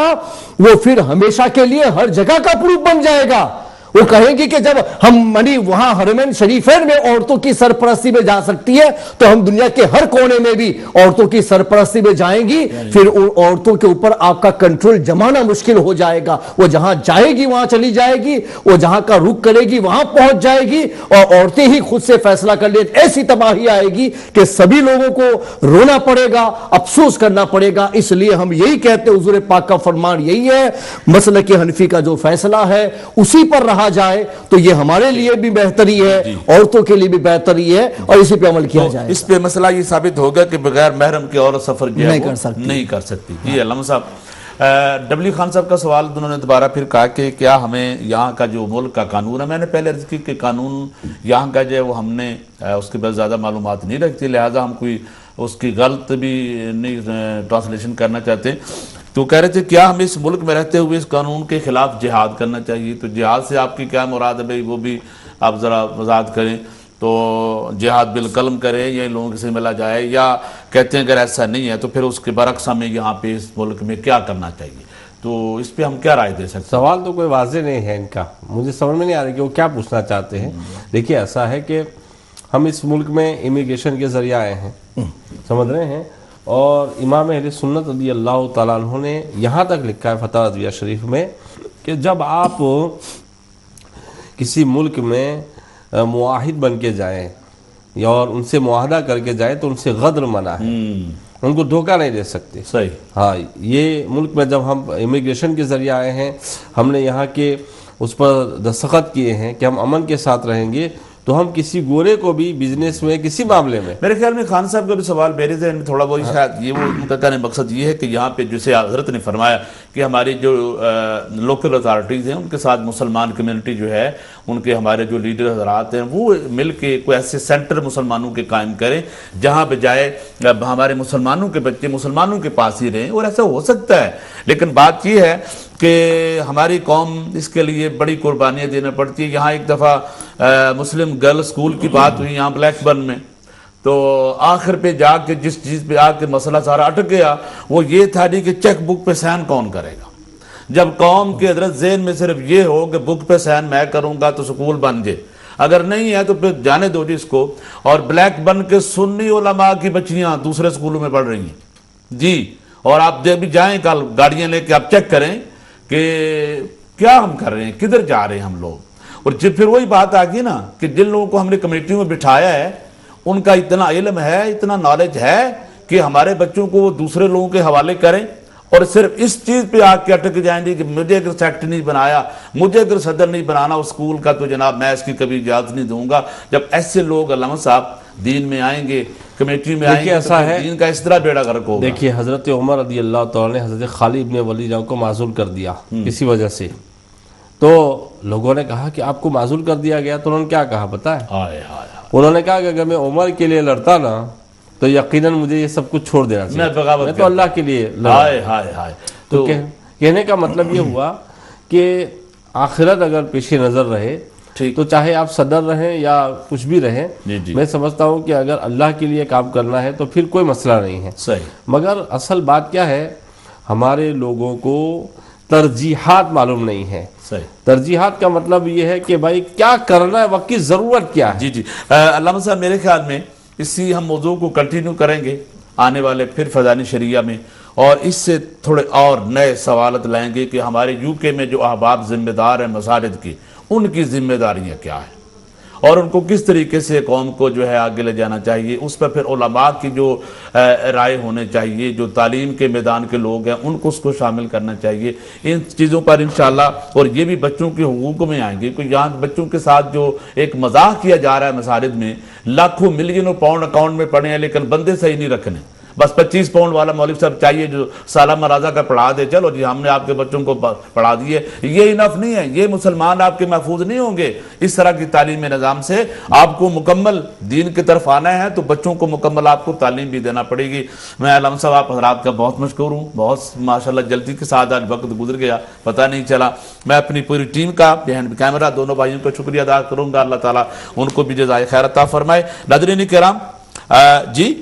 وہ پھر ہمیشہ کے لیے ہر جگہ کا پروف بن جائے گا. وہ کہیں گی کہ جب ہم وہاں حرمین شریفین میں عورتوں کی سرپرستی میں جا سکتی ہے تو ہم دنیا کے ہر کونے میں بھی عورتوں کی سرپرستی میں جائیں گی. پھر ان عورتوں کے اوپر آپ کا کنٹرول جمانا مشکل ہو جائے گا. وہ جہاں جائے گی وہاں چلی جائے گی, وہ جہاں کا رخ کرے گی وہاں پہنچ جائے گی, اور عورتیں ہی خود سے فیصلہ کر لیں. ایسی تباہی آئے گی کہ سبھی لوگوں کو رونا پڑے گا, افسوس کرنا پڑے گا. اس لیے ہم یہی کہتے ہیں, حضور پاک کا فرمان یہی ہے, مسلک حنفی کا جو فیصلہ ہے اسی پر رہا جائے تو یہ ہمارے لیے بھی بہتری ہے, عورتوں کے لیے بھی بہتری ہے, اور اسی پہ عمل کیا جائے. اس پہ مسئلہ یہ ثابت ہوگا کہ بغیر محرم کے عورت سفر نہیں کر سکتی. جی علامہ صاحب, ڈبلی خان صاحب کا سوال انہوں نے دوبارہ پھر کہا کہ کیا ہمیں یہاں کا جو ملک کا قانون ہے, میں نے پہلے عرض کی کہ قانون یہاں کا جو ہے وہ ہم نے اس کے بعد زیادہ معلومات نہیں رکھتی, لہٰذا ہم کوئی اس کی غلط بھی نہیں ٹرانسلیشن کرنا چاہتے. تو کہہ رہے تھے کیا ہمیں اس ملک میں رہتے ہوئے اس قانون کے خلاف جہاد کرنا چاہیے؟ تو جہاد سے آپ کی کیا مراد ہے بھائی, وہ بھی آپ ذرا وضاحت کریں. تو جہاد بالقلم کرے یا ان لوگوں سے ملا جائے, یا کہتے ہیں اگر ایسا نہیں ہے تو پھر اس کے برعکس ہمیں یہاں پہ اس ملک میں کیا کرنا چاہیے؟ تو اس پہ ہم کیا رائے دے سکتے ہیں؟ سوال تو کوئی واضح نہیں ہے ان کا, مجھے سمجھ میں نہیں آ رہا کہ وہ کیا پوچھنا چاہتے ہیں. دیکھیے ایسا ہے کہ ہم اس ملک میں امیگریشن کے ذریعے آئے ہیں, سمجھ رہے ہیں, اور امام اہل سنت رضی اللہ تعالیٰ عنہ نے یہاں تک لکھا ہے فتح رضویہ شریف میں کہ جب آپ کسی ملک میں معاہد بن کے جائیں یا اور ان سے معاہدہ کر کے جائیں تو ان سے غدر منع ہے, ان کو دھوکہ نہیں دے سکتے. صحیح. ہاں, یہ ملک میں جب ہم امیگریشن کے ذریعے آئے ہیں, ہم نے یہاں کے اس پر دستخط کیے ہیں کہ ہم امن کے ساتھ رہیں گے, تو ہم کسی گورے کو بھی بزنس میں کسی معاملے میں, میرے خیال میں خان صاحب کا بھی سوال میرے ذہن میں تھوڑا بہت شاید یہ وہ ان کا کہنے مقصد یہ ہے کہ یہاں پہ جسے حضرت نے فرمایا کہ ہماری جو لوکل اتھارٹیز ہیں ان کے ساتھ مسلمان کمیونٹی جو ہے, ان کے ہمارے جو لیڈر حضرات ہیں وہ مل کے کوئی ایسے سینٹر مسلمانوں کے قائم کریں جہاں بجائے ہمارے مسلمانوں کے بچے مسلمانوں کے پاس ہی رہیں. اور ایسا ہو سکتا ہے, لیکن بات یہ ہے کہ ہماری قوم اس کے لیے بڑی قربانیاں دینا پڑتی ہے. یہاں ایک دفعہ مسلم گرل اسکول کی بات ہوئی یہاں بلیک برن میں, تو آخر پہ جا کے جس چیز پہ آ کے مسئلہ سارا اٹک گیا وہ یہ تھا کہ چیک بک پہ سائن کون کرے گا. جب قوم کے حضرت ذہن میں صرف یہ ہو کہ بک پہ سائن میں کروں گا تو سکول بن جائے, اگر نہیں ہے تو پھر جانے دو جی اس کو. اور بلیک برن کے سنی علماء کی بچیاں دوسرے اسکولوں میں پڑھ رہی ہیں جی, اور آپ بھی جائیں کل گاڑیاں لے کے آپ چیک کریں کہ کیا ہم کر رہے ہیں, کدھر جا رہے ہیں ہم لوگ. اور جب پھر وہی بات آ گئی نا کہ جن لوگوں کو ہم نے کمیٹیوں میں بٹھایا ہے ان کا اتنا علم ہے, اتنا نالج ہے کہ ہمارے بچوں کو وہ دوسرے لوگوں کے حوالے کریں, اور صرف اس چیز پہ آ کے اٹک جائیں گے کہ مجھے اگر سیکٹری نہیں بنایا, مجھے اگر صدر نہیں بنانا اس اسکول کا تو جناب میں اس کی کبھی اجازت نہیں دوں گا. جب ایسے لوگ علامہ صاحب دین میں آئیں گے, کمیٹی میں آئیں گے, ایسا ہے دین کا اس طرح بیڑا غرق ہوگا. دیکھیے حضرت عمر رضی اللہ تعالیٰ نے حضرت خالد بن ولید کو معزول کر دیا کسی وجہ سے, تو لوگوں نے کہا کہ آپ کو معزول کر دیا گیا, تو انہوں نے کیا کہا پتہ ہے؟ انہوں نے کہا کہ اگر میں عمر کے لیے لڑتا نا تو یقیناً مجھے یہ سب کچھ چھوڑ دینا چاہیے, میں تو اللہ کے لیے لڑا. تو کہنے کا مطلب یہ ہوا کہ آخرت اگر پیش نظر رہے تو چاہے آپ صدر رہیں یا کچھ بھی رہیں, میں سمجھتا ہوں کہ اگر اللہ کے لیے کام کرنا ہے تو پھر کوئی مسئلہ نہیں ہے. مگر اصل بات کیا ہے, ہمارے لوگوں کو ترجیحات معلوم نہیں ہے. ترجیحات کا مطلب یہ ہے کہ بھائی کیا کرنا ہے, وقت کی ضرورت کیا ہے. جی علامہ صاحب میرے خیال میں اسی ہم موضوع کو کنٹینیو کریں گے آنے والے پھر فیضان شریعہ میں, اور اس سے تھوڑے اور نئے سوالات لائیں گے کہ ہمارے یو کے میں جو احباب ذمہ دار ہیں مساجد کی, ان کی ذمہ داریاں کیا ہیں اور ان کو کس طریقے سے قوم کو جو ہے آگے لے جانا چاہیے. اس پر پھر علماء کی جو رائے ہونے چاہیے, جو تعلیم کے میدان کے لوگ ہیں ان کو اس کو شامل کرنا چاہیے. ان چیزوں پر انشاءاللہ, اور یہ بھی بچوں کے حقوق میں آئیں گے. کہ یہاں بچوں کے ساتھ جو ایک مذاق کیا جا رہا ہے مساجد میں, لاکھوں ملینوں پاؤنڈ اکاؤنٹ میں پڑے ہیں لیکن بندے صحیح نہیں رکھنے, بس 25 پاؤنڈ والا مولوی صاحب چاہیے جو سالہ مرازہ کا پڑھا دے, چلو جی ہم نے آپ کے بچوں کو پڑھا دیے, یہ انف نہیں ہے. یہ مسلمان آپ کے محفوظ نہیں ہوں گے. اس طرح کی تعلیمی نظام سے آپ کو مکمل دین کی طرف آنا ہے تو بچوں کو مکمل آپ کو تعلیم بھی دینا پڑے گی. میں علامہ صاحب آپ حضرات کا بہت مشکور ہوں, بہت ماشاءاللہ جلدی کے ساتھ آج وقت گزر گیا, پتہ نہیں چلا. میں اپنی پوری ٹیم کا بہن کیمرہ دونوں بھائیوں کا شکریہ ادا کروں گا, اللہ تعالیٰ ان کو بھی جزائے خیر عطا فرمائے. ناظرین کرام جی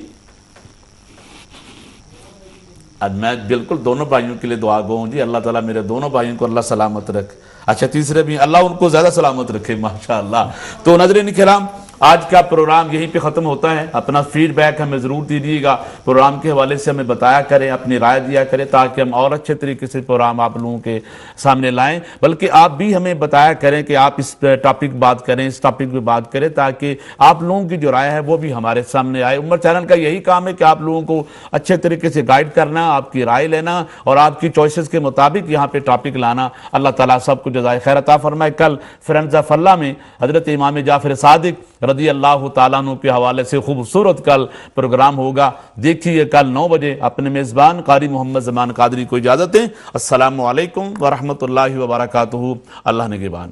میں بالکل دونوں بھائیوں کے لیے دعا گو ہوں جی, اللہ تعالیٰ میرے دونوں بھائیوں کو اللہ سلامت رکھ, اچھا تیسرے بھی، اللہ ان کو زیادہ سلامت رکھے ماشاءاللہ۔ تو ناظرین کرام آج کا پروگرام یہیں پہ ختم ہوتا ہے۔ اپنا فیڈ بیک ہمیں ضرور دیجیے گا، پروگرام کے حوالے سے ہمیں بتایا کریں، اپنی رائے دیا کریں تاکہ ہم اور اچھے طریقے سے پروگرام آپ لوگوں کے سامنے لائیں، بلکہ آپ بھی ہمیں بتایا کریں کہ آپ اس ٹاپک بات کریں، اس ٹاپک پہ بات کریں تاکہ آپ لوگوں کی جو رائے ہے وہ بھی ہمارے سامنے آئے۔ عمر چینل کا یہی کام ہے کہ آپ لوگوں کو اچھے طریقے سے گائیڈ کرنا، آپ کی رائے لینا اور آپ کی چوائسز کے مطابق یہاں پہ ٹاپک لانا۔ اللہ تعالیٰ سب کو جزائے خیر عطا فرمائے۔ کل فرینڈز آف اللہ میں حضرت امام جعفر صادق رضی اللہ تعالیٰ عنہ کے حوالے سے خوبصورت کل پروگرام ہوگا، دیکھیے کل 9 بجے۔ اپنے میزبان قاری محمد زمان قادری کو اجازت دیں۔ السلام علیکم ورحمۃ اللہ وبرکاتہ۔ اللہ نگہبان۔